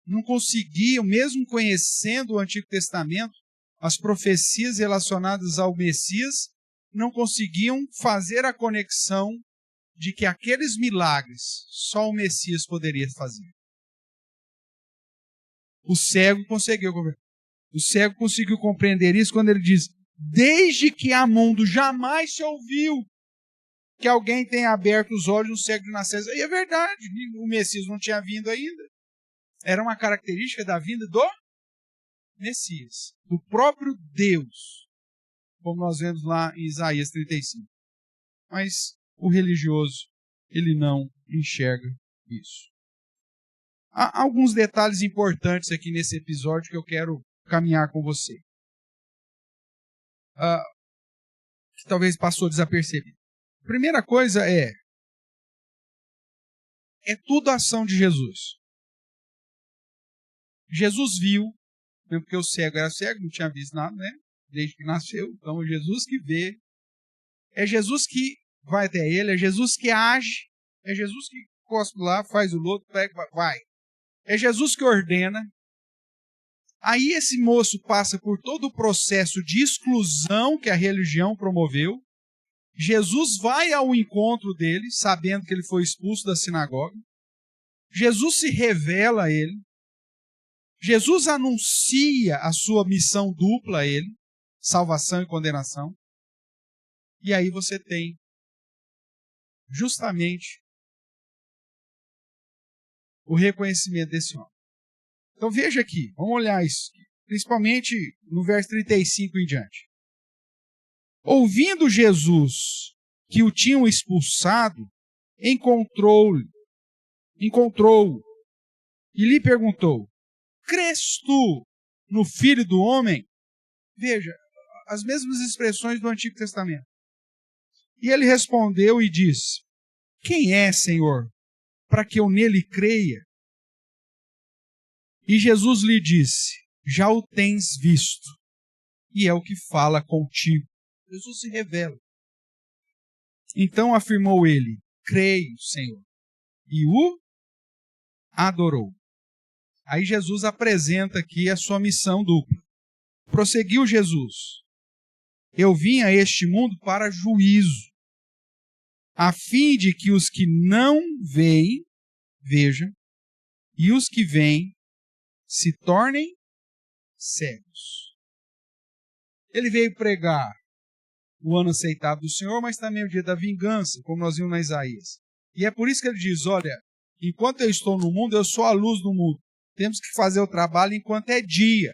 Não conseguiam, mesmo conhecendo o Antigo Testamento, as profecias relacionadas ao Messias, não conseguiam fazer a conexão de que aqueles milagres só o Messias poderia fazer. O cego conseguiu compreender isso quando ele diz: desde que há mundo jamais se ouviu que alguém tenha aberto os olhos no cego de nascença. E é verdade, o Messias não tinha vindo ainda. Era uma característica da vinda do Messias, do próprio Deus, como nós vemos lá em Isaías 35. Mas o religioso, ele não enxerga isso. Há alguns detalhes importantes aqui nesse episódio que eu quero caminhar com você. Que talvez passou desapercebido. A primeira coisa é tudo ação de Jesus. Jesus viu, mesmo porque o cego era cego, não tinha visto nada, né? Desde que nasceu. Então é Jesus que vê. É Jesus que vai até ele, é Jesus que age, é Jesus que cospe lá, faz o lodo, pega, vai. É Jesus que ordena. Aí esse moço passa por todo o processo de exclusão que a religião promoveu. Jesus vai ao encontro dele, sabendo que ele foi expulso da sinagoga. Jesus se revela a ele. Jesus anuncia a sua missão dupla a ele, salvação e condenação. E aí você tem justamente o reconhecimento desse homem. Então veja aqui, vamos olhar isso, principalmente no verso 35 em diante. Ouvindo Jesus que o tinham expulsado, encontrou-o e lhe perguntou: crês tu no Filho do Homem? Veja, as mesmas expressões do Antigo Testamento. E ele respondeu e disse: quem é, Senhor, para que eu nele creia? E Jesus lhe disse: já o tens visto, e é o que fala contigo. Jesus se revela. Então afirmou ele: creio, Senhor, e o adorou. Aí Jesus apresenta aqui a sua missão dupla. Prosseguiu Jesus: eu vim a este mundo para juízo, a fim de que os que não veem, vejam, e os que veem se tornem cegos. Ele veio pregar o ano aceitável do Senhor, mas também o dia da vingança, como nós vimos na Isaías. E é por isso que ele diz: olha, enquanto eu estou no mundo, eu sou a luz do mundo. Temos que fazer o trabalho enquanto é dia.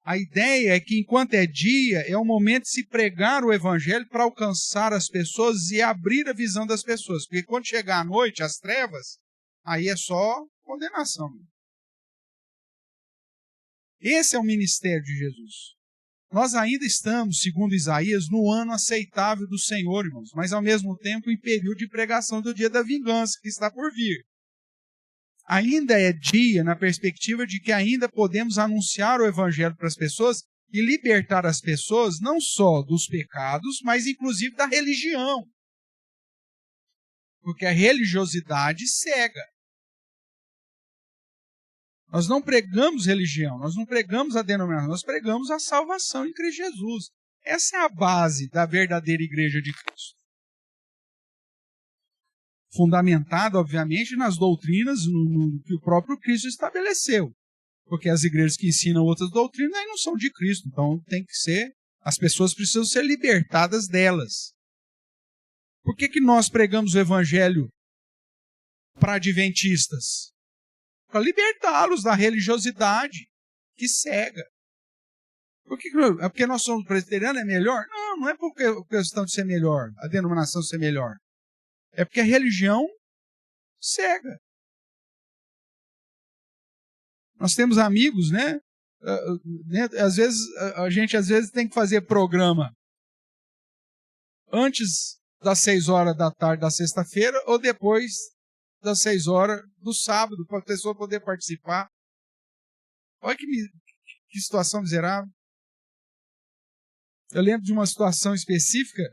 A ideia é que enquanto é dia, é o momento de se pregar o evangelho para alcançar as pessoas e abrir a visão das pessoas. Porque quando chegar à noite, as trevas, aí é só condenação. Esse é o ministério de Jesus. Nós ainda estamos, segundo Isaías, no ano aceitável do Senhor, irmãos, mas ao mesmo tempo em período de pregação do dia da vingança, que está por vir. Ainda é dia na perspectiva de que ainda podemos anunciar o evangelho para as pessoas e libertar as pessoas não só dos pecados, mas inclusive da religião. Porque a religiosidade cega. Nós não pregamos religião, nós não pregamos a denominação, nós pregamos a salvação em Cristo Jesus. Essa é a base da verdadeira igreja de Cristo. Fundamentada, obviamente, nas doutrinas no que o próprio Cristo estabeleceu. Porque as igrejas que ensinam outras doutrinas aí não são de Cristo. Então tem que ser, as pessoas precisam ser libertadas delas. Por que nós pregamos o evangelho para adventistas? Para libertá-los da religiosidade que cega. É porque nós somos presbiterianos, é melhor? Não, não é porque a questão de ser melhor, a denominação ser melhor. É porque a religião cega. Nós temos amigos, né? Às vezes, a gente tem que fazer programa antes das 6 horas da tarde da sexta-feira ou depois das 6 horas do sábado, para a pessoa poder participar. Olha que situação miserável. Eu lembro de uma situação específica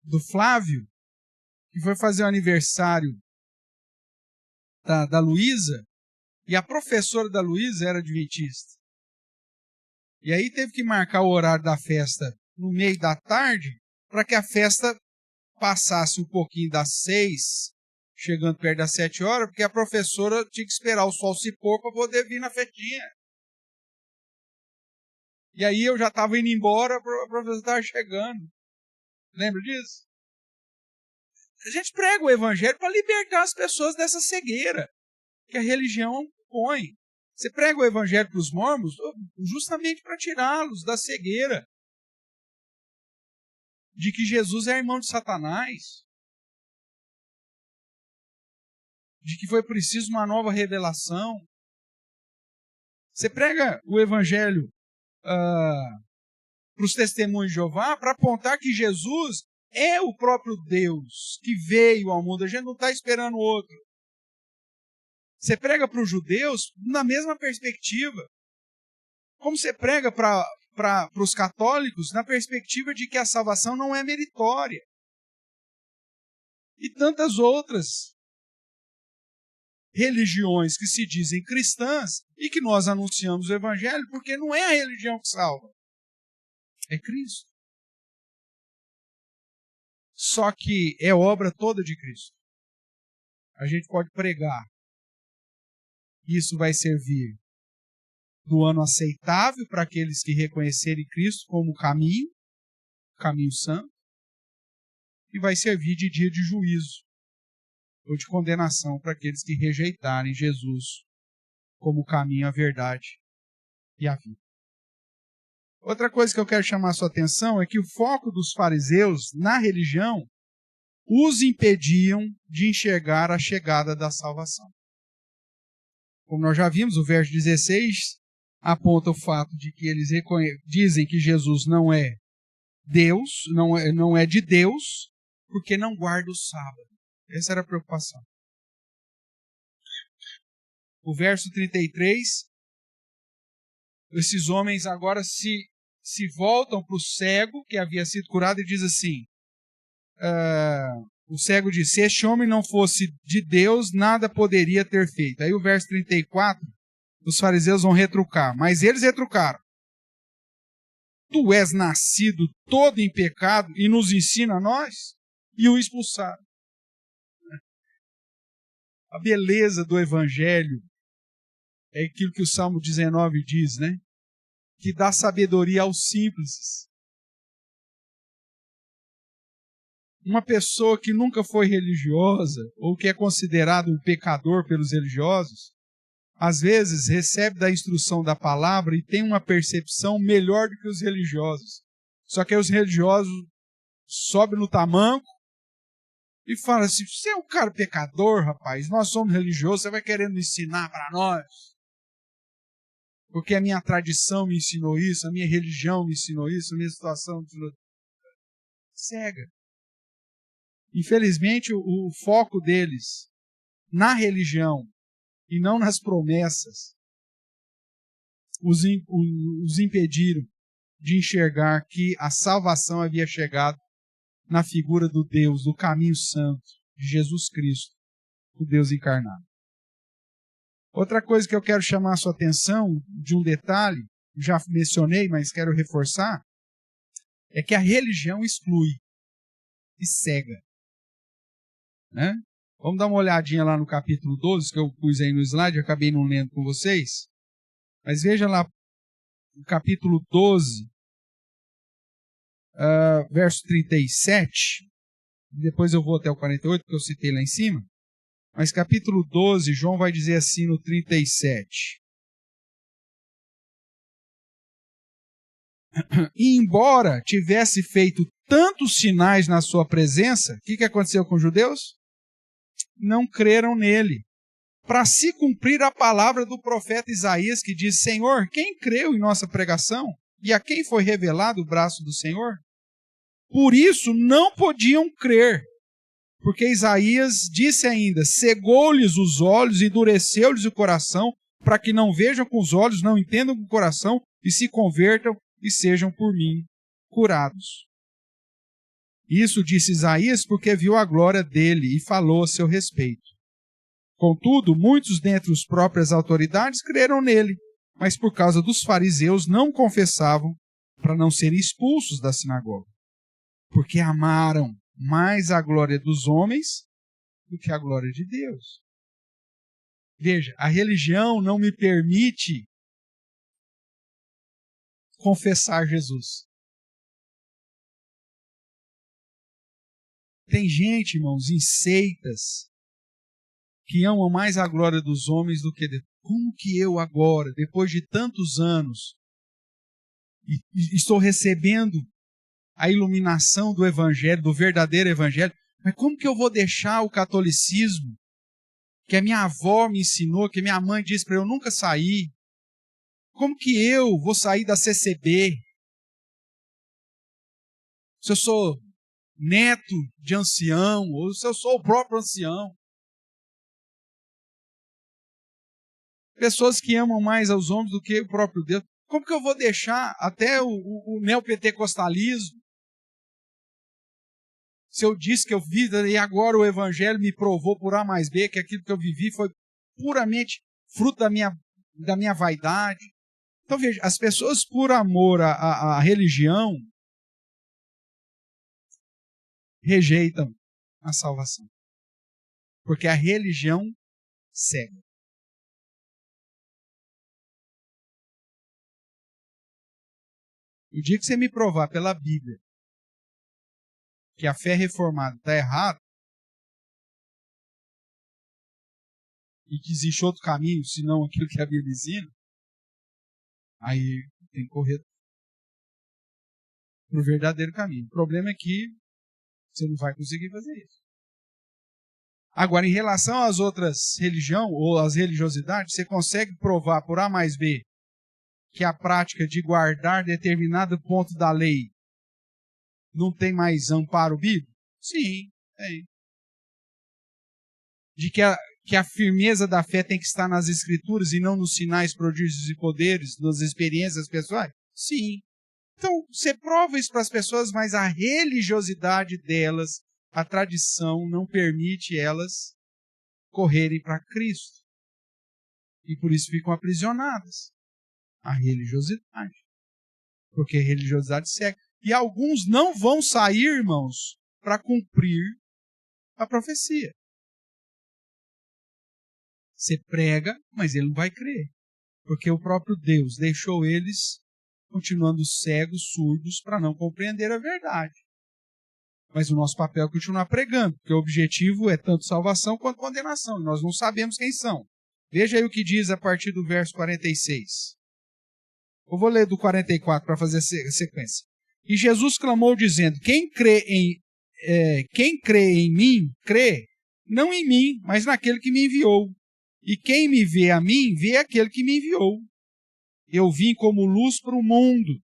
do Flávio, que foi fazer o aniversário da Luísa, e a professora da Luísa era adventista. E aí teve que marcar o horário da festa no meio da tarde, para que a festa passasse um pouquinho das 6, chegando perto das 7 horas, porque a professora tinha que esperar o sol se pôr para poder vir na festinha. E aí eu já estava indo embora, a professora estava chegando. Lembra disso? A gente prega o evangelho para libertar as pessoas dessa cegueira que a religião põe. Você prega o evangelho para os mormons justamente para tirá-los da cegueira de que Jesus é irmão de Satanás, de que foi preciso uma nova revelação. Você prega o evangelho para os testemunhos de Jeová para apontar que Jesus é o próprio Deus que veio ao mundo. A gente não está esperando outro. Você prega para os judeus na mesma perspectiva. Como você prega para os católicos na perspectiva de que a salvação não é meritória. E tantas outras religiões que se dizem cristãs e que nós anunciamos o evangelho, porque não é a religião que salva. É Cristo. Só que é obra toda de Cristo. A gente pode pregar. Isso vai servir do ano aceitável para aqueles que reconhecerem Cristo como caminho santo, e vai servir de dia de juízo ou de condenação para aqueles que rejeitarem Jesus como o caminho, a verdade e a vida. Outra coisa que eu quero chamar a sua atenção é que o foco dos fariseus na religião os impediam de enxergar a chegada da salvação. Como nós já vimos, o verso 16 aponta o fato de que eles dizem que Jesus não é Deus, não é de Deus, porque não guarda o sábado. Essa era a preocupação. O verso 33, esses homens agora se voltam para o cego que havia sido curado e diz assim, o cego diz, se este homem não fosse de Deus, nada poderia ter feito. Aí o verso 34, os fariseus vão retrucar, mas eles retrucaram. Tu és nascido todo em pecado e nos ensina a nós? E o expulsaram. A beleza do evangelho é aquilo que o Salmo 19 diz, né? Que dá sabedoria aos simples. Uma pessoa que nunca foi religiosa, ou que é considerado um pecador pelos religiosos, às vezes recebe da instrução da palavra e tem uma percepção melhor do que os religiosos. Só que aí os religiosos sobem no tamanco e falam assim, você é um cara pecador, rapaz, nós somos religiosos, você vai querendo ensinar para nós. Porque a minha tradição me ensinou isso, a minha religião me ensinou isso, a minha situação me ensinou. Cega. Infelizmente, o foco deles na religião e não nas promessas os impediram de enxergar que a salvação havia chegado na figura do Deus, do caminho santo, de Jesus Cristo, o Deus encarnado. Outra coisa que eu quero chamar a sua atenção, de um detalhe, já mencionei, mas quero reforçar, é que a religião exclui e cega. Né? Vamos dar uma olhadinha lá no capítulo 12, que eu pus aí no slide, acabei não lendo com vocês. Mas veja lá, no capítulo 12, verso 37, depois eu vou até o 48, porque eu citei lá em cima. Mas capítulo 12, João vai dizer assim no 37. E embora tivesse feito tantos sinais na sua presença, o que aconteceu com os judeus? Não creram nele. Para se cumprir a palavra do profeta Isaías, que diz: Senhor, quem creu em nossa pregação? E a quem foi revelado o braço do Senhor? Por isso não podiam crer, porque Isaías disse ainda: cegou-lhes os olhos, endureceu-lhes o coração, para que não vejam com os olhos, não entendam com o coração, e se convertam e sejam por mim curados. Isso disse Isaías porque viu a glória dele e falou a seu respeito. Contudo, muitos dentre as próprias autoridades creram nele, mas por causa dos fariseus não confessavam para não serem expulsos da sinagoga, porque amaram mais a glória dos homens do que a glória de Deus. Veja, a religião não me permite confessar Jesus. Tem gente, irmãos, em seitas, que amam mais a glória dos homens do que Deus. Como que eu agora, depois de tantos anos, estou recebendo a iluminação do Evangelho, do verdadeiro Evangelho, mas como que eu vou deixar o catolicismo, que a minha avó me ensinou, que a minha mãe disse para eu nunca sair? Como que eu vou sair da CCB? Se eu sou neto de ancião, ou se eu sou o próprio ancião. Pessoas que amam mais aos homens do que o próprio Deus. Como que eu vou deixar até o neopentecostalismo? Se eu disse que eu vi, e agora o Evangelho me provou por A mais B, que aquilo que eu vivi foi puramente fruto da minha vaidade. Então veja, as pessoas por amor à religião rejeitam a salvação. Porque a religião cega. O dia que você me provar pela Bíblia que a fé reformada está errada e que existe outro caminho, senão aquilo que a Bíblia ensina, aí tem que correr para o verdadeiro caminho. O problema é que você não vai conseguir fazer isso. Agora, em relação às outras religiões ou às religiosidades, você consegue provar por A mais B que a prática de guardar determinado ponto da lei não tem mais amparo bíblico? Sim, tem. De que a firmeza da fé tem que estar nas Escrituras e não nos sinais, prodígios e poderes, nas experiências pessoais? Sim. Então, você prova isso para as pessoas, mas a religiosidade delas, a tradição, não permite elas correrem para Cristo. E por isso ficam aprisionadas. A religiosidade. Porque a religiosidade cega. E alguns não vão sair, irmãos, para cumprir a profecia. Você prega, mas ele não vai crer. Porque o próprio Deus deixou eles continuando cegos, surdos, para não compreender a verdade. Mas o nosso papel é continuar pregando, porque o objetivo é tanto salvação quanto condenação. E nós não sabemos quem são. Veja aí o que diz a partir do verso 46. Eu vou ler do 44 para fazer a sequência. E Jesus clamou dizendo: quem crê em mim, crê, não em mim, mas naquele que me enviou. E quem me vê a mim, vê aquele que me enviou. Eu vim como luz para o mundo,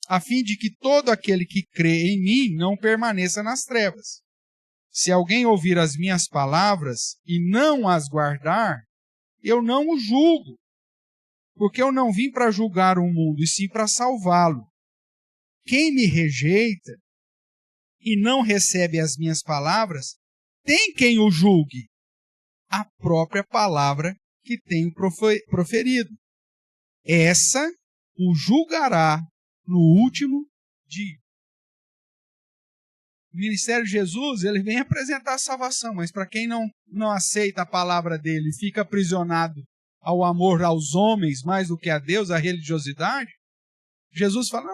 a fim de que todo aquele que crê em mim não permaneça nas trevas. Se alguém ouvir as minhas palavras e não as guardar, eu não o julgo, porque eu não vim para julgar o mundo, e sim para salvá-lo. Quem me rejeita e não recebe as minhas palavras, tem quem o julgue, a própria palavra que tenho proferido. Essa o julgará no último dia. O ministério de Jesus, ele vem apresentar a salvação, mas para quem não aceita a palavra dele e fica aprisionado ao amor aos homens mais do que a Deus, a religiosidade, Jesus fala: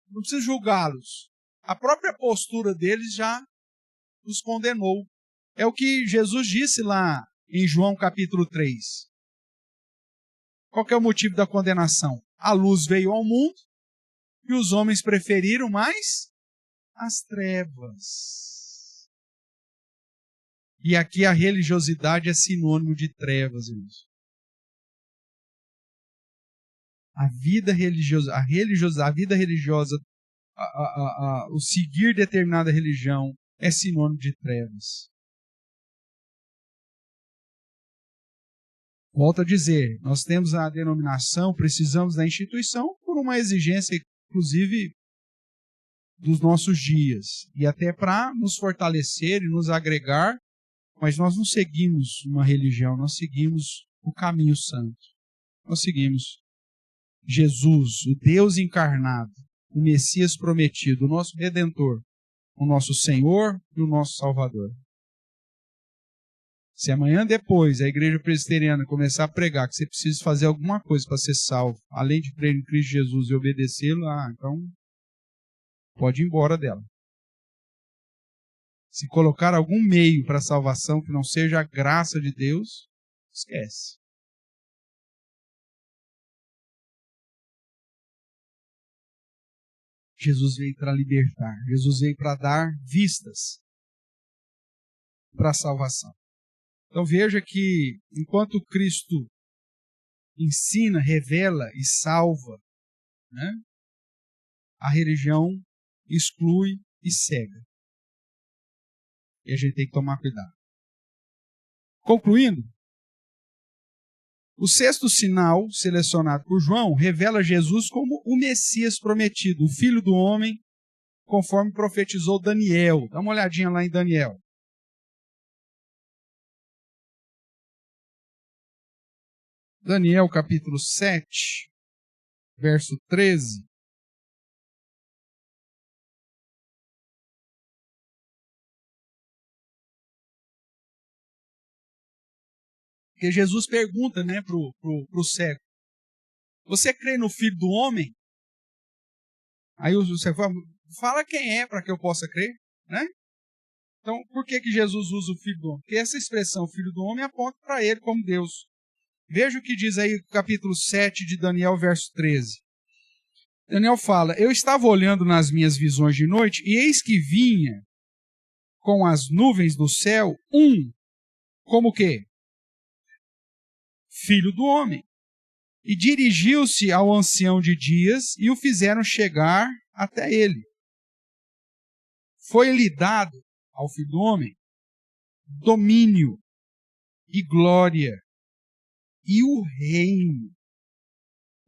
não preciso julgá-los. A própria postura deles já os condenou. É o que Jesus disse lá em João capítulo 3. Qual que é o motivo da condenação? A luz veio ao mundo e os homens preferiram mais as trevas. E aqui a religiosidade é sinônimo de trevas, irmãos. A vida religiosa, o seguir determinada religião é sinônimo de trevas. Volto a dizer, nós temos a denominação, precisamos da instituição por uma exigência, inclusive, dos nossos dias. E até para nos fortalecer e nos agregar, mas nós não seguimos uma religião, nós seguimos o caminho santo. Nós seguimos Jesus, o Deus encarnado, o Messias prometido, o nosso Redentor, o nosso Senhor e o nosso Salvador. Se amanhã depois a igreja presbiteriana começar a pregar que você precisa fazer alguma coisa para ser salvo, além de crer em Cristo Jesus e obedecê-lo, então pode ir embora dela. Se colocar algum meio para a salvação que não seja a graça de Deus, esquece. Jesus veio para libertar, Jesus veio para dar vistas para a salvação. Então veja que enquanto Cristo ensina, revela e salva, né, a religião exclui e cega. E a gente tem que tomar cuidado. Concluindo, o sexto sinal selecionado por João revela Jesus como o Messias prometido, o Filho do Homem, conforme profetizou Daniel. Dá uma olhadinha lá em Daniel. Daniel capítulo 7, verso 13. Porque Jesus pergunta, né, pro cego: você crê no Filho do Homem? Aí o cego fala quem é para que eu possa crer, né? Então, por que Jesus usa o Filho do Homem? Porque essa expressão Filho do Homem aponta para ele como Deus. Veja o que diz aí capítulo 7 de Daniel, verso 13. Daniel fala: eu estava olhando nas minhas visões de noite, e eis que vinha com as nuvens do céu como o quê? Filho do homem. E dirigiu-se ao ancião de dias e o fizeram chegar até ele. Foi-lhe dado ao Filho do homem domínio e glória e o reino,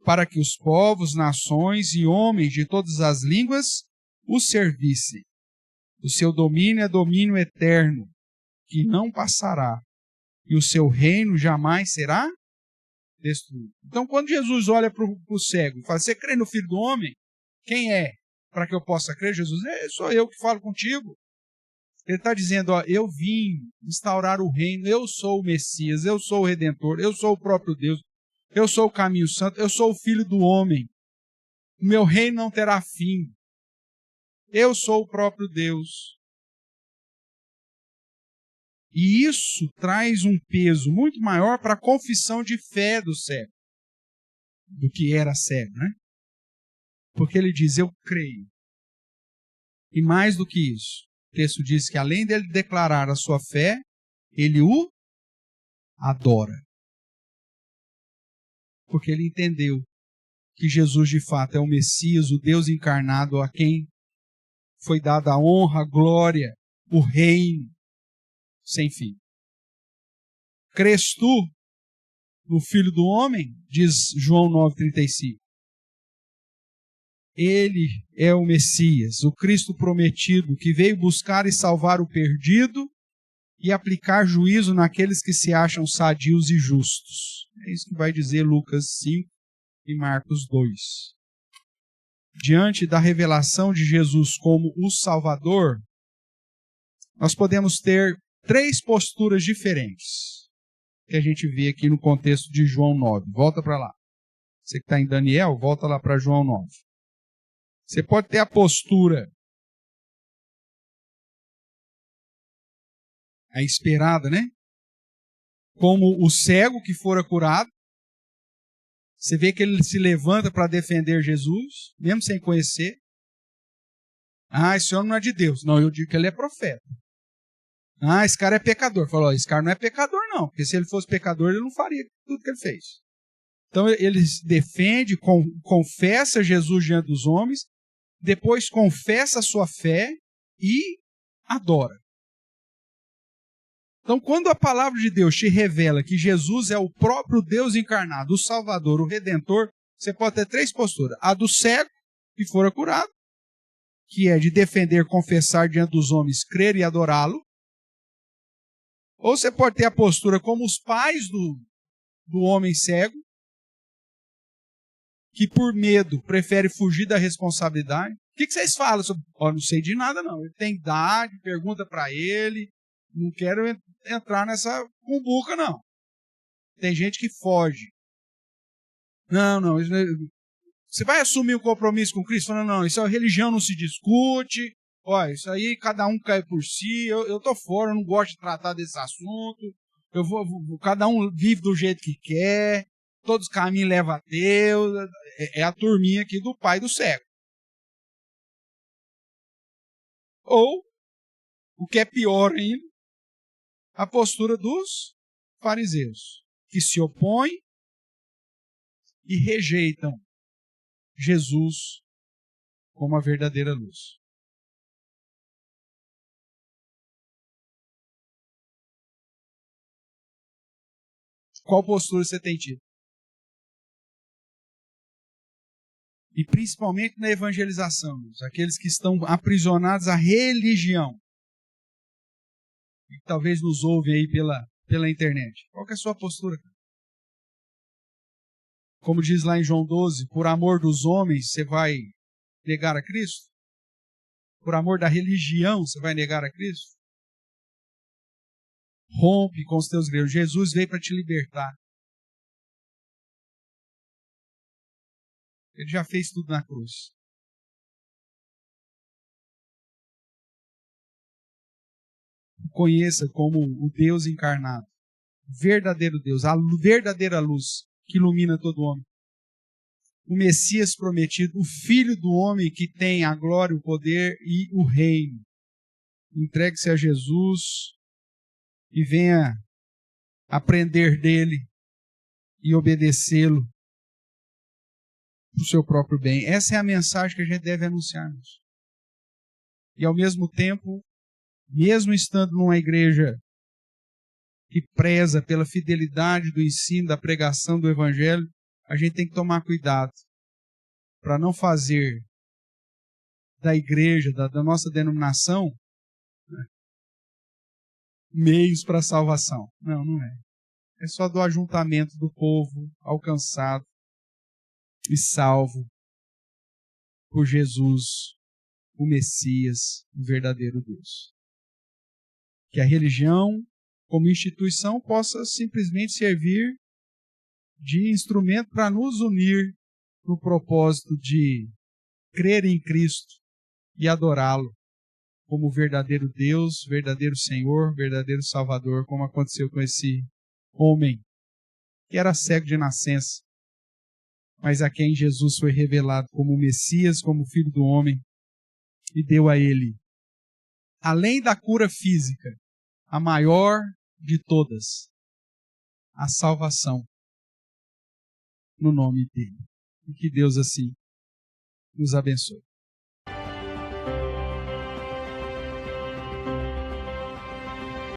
para que os povos, nações e homens de todas as línguas o servissem. O seu domínio é domínio eterno, que não passará, e o seu reino jamais será destruído. Então, quando Jesus olha para o cego e fala: você crê no Filho do Homem? Quem é? Para que eu possa crer? Jesus: sou eu que falo contigo. Ele está dizendo: eu vim instaurar o reino, eu sou o Messias, eu sou o Redentor, eu sou o próprio Deus, eu sou o caminho santo, eu sou o Filho do Homem. O meu reino não terá fim. Eu sou o próprio Deus. E isso traz um peso muito maior para a confissão de fé do cego, do que era cego, né? Porque ele diz: eu creio. E mais do que isso, o texto diz que além dele declarar a sua fé, ele o adora. Porque ele entendeu que Jesus de fato é o Messias, o Deus encarnado, a quem foi dada a honra, a glória, o reino sem fim. Crês tu no Filho do Homem? Diz João 9,35. Ele é o Messias, o Cristo prometido, que veio buscar e salvar o perdido e aplicar juízo naqueles que se acham sadios e justos. É isso que vai dizer Lucas 5 e Marcos 2. Diante da revelação de Jesus como o Salvador, nós podemos ter 3 posturas diferentes que a gente vê aqui no contexto de João 9. Volta para lá. Você que está em Daniel, volta lá para João 9. Você pode ter a postura a esperada, né? Como o cego que fora curado. Você vê que ele se levanta para defender Jesus, mesmo sem conhecer. Ah, esse homem não é de Deus. Não, eu digo que ele é profeta. Ah, esse cara é pecador. Falou, esse cara não é pecador não, porque se ele fosse pecador, ele não faria tudo que ele fez. Então ele defende, confessa Jesus diante dos homens, depois confessa a sua fé e adora. Então, quando a palavra de Deus te revela que Jesus é o próprio Deus encarnado, o Salvador, o Redentor, você pode ter 3 posturas. A do cego, que fora curado, que é de defender, confessar diante dos homens, crer e adorá-lo. Ou você pode ter a postura como os pais do homem cego, que por medo prefere fugir da responsabilidade. O que vocês falam sobre? Não sei de nada não. Ele tem idade, pergunta para ele. Não quero entrar nessa cumbuca, não. Tem gente que foge. Não. Você vai assumir um compromisso com Cristo? Falando, não, isso a religião não se discute. Olha, isso aí cada um cai por si. Eu tô fora, eu não gosto de tratar desse assunto. Cada um vive do jeito que quer. Todos os caminhos levam a Deus. É a turminha aqui do pai do cego. Ou, o que é pior ainda, a postura dos fariseus, que se opõem e rejeitam Jesus como a verdadeira luz. Qual postura você tem tido? E principalmente na evangelização, aqueles que estão aprisionados à religião. E que talvez nos ouvem aí pela internet. Qual que é a sua postura? Como diz lá em João 12, por amor dos homens você vai negar a Cristo? Por amor da religião você vai negar a Cristo? Rompe com os teus gregos. Jesus veio para te libertar. Ele já fez tudo na cruz. Conheça como o Deus encarnado, verdadeiro Deus, a verdadeira luz que ilumina todo homem. O Messias prometido, o Filho do homem que tem a glória, o poder e o reino. Entregue-se a Jesus e venha aprender dele e obedecê-lo para o seu próprio bem. Essa é a mensagem que a gente deve anunciar. E ao mesmo tempo, mesmo estando numa igreja que preza pela fidelidade do ensino, da pregação do Evangelho, a gente tem que tomar cuidado para não fazer da igreja, da nossa denominação, meios para a salvação. Não é. É só do ajuntamento do povo alcançado e salvo por Jesus, o Messias, o verdadeiro Deus. Que a religião, como instituição, possa simplesmente servir de instrumento para nos unir no propósito de crer em Cristo e adorá-lo como verdadeiro Deus, verdadeiro Senhor, verdadeiro Salvador, como aconteceu com esse homem que era cego de nascença, mas a quem Jesus foi revelado como Messias, como Filho do homem, e deu a ele, além da cura física, a maior de todas, a salvação no nome dele. E que Deus assim nos abençoe.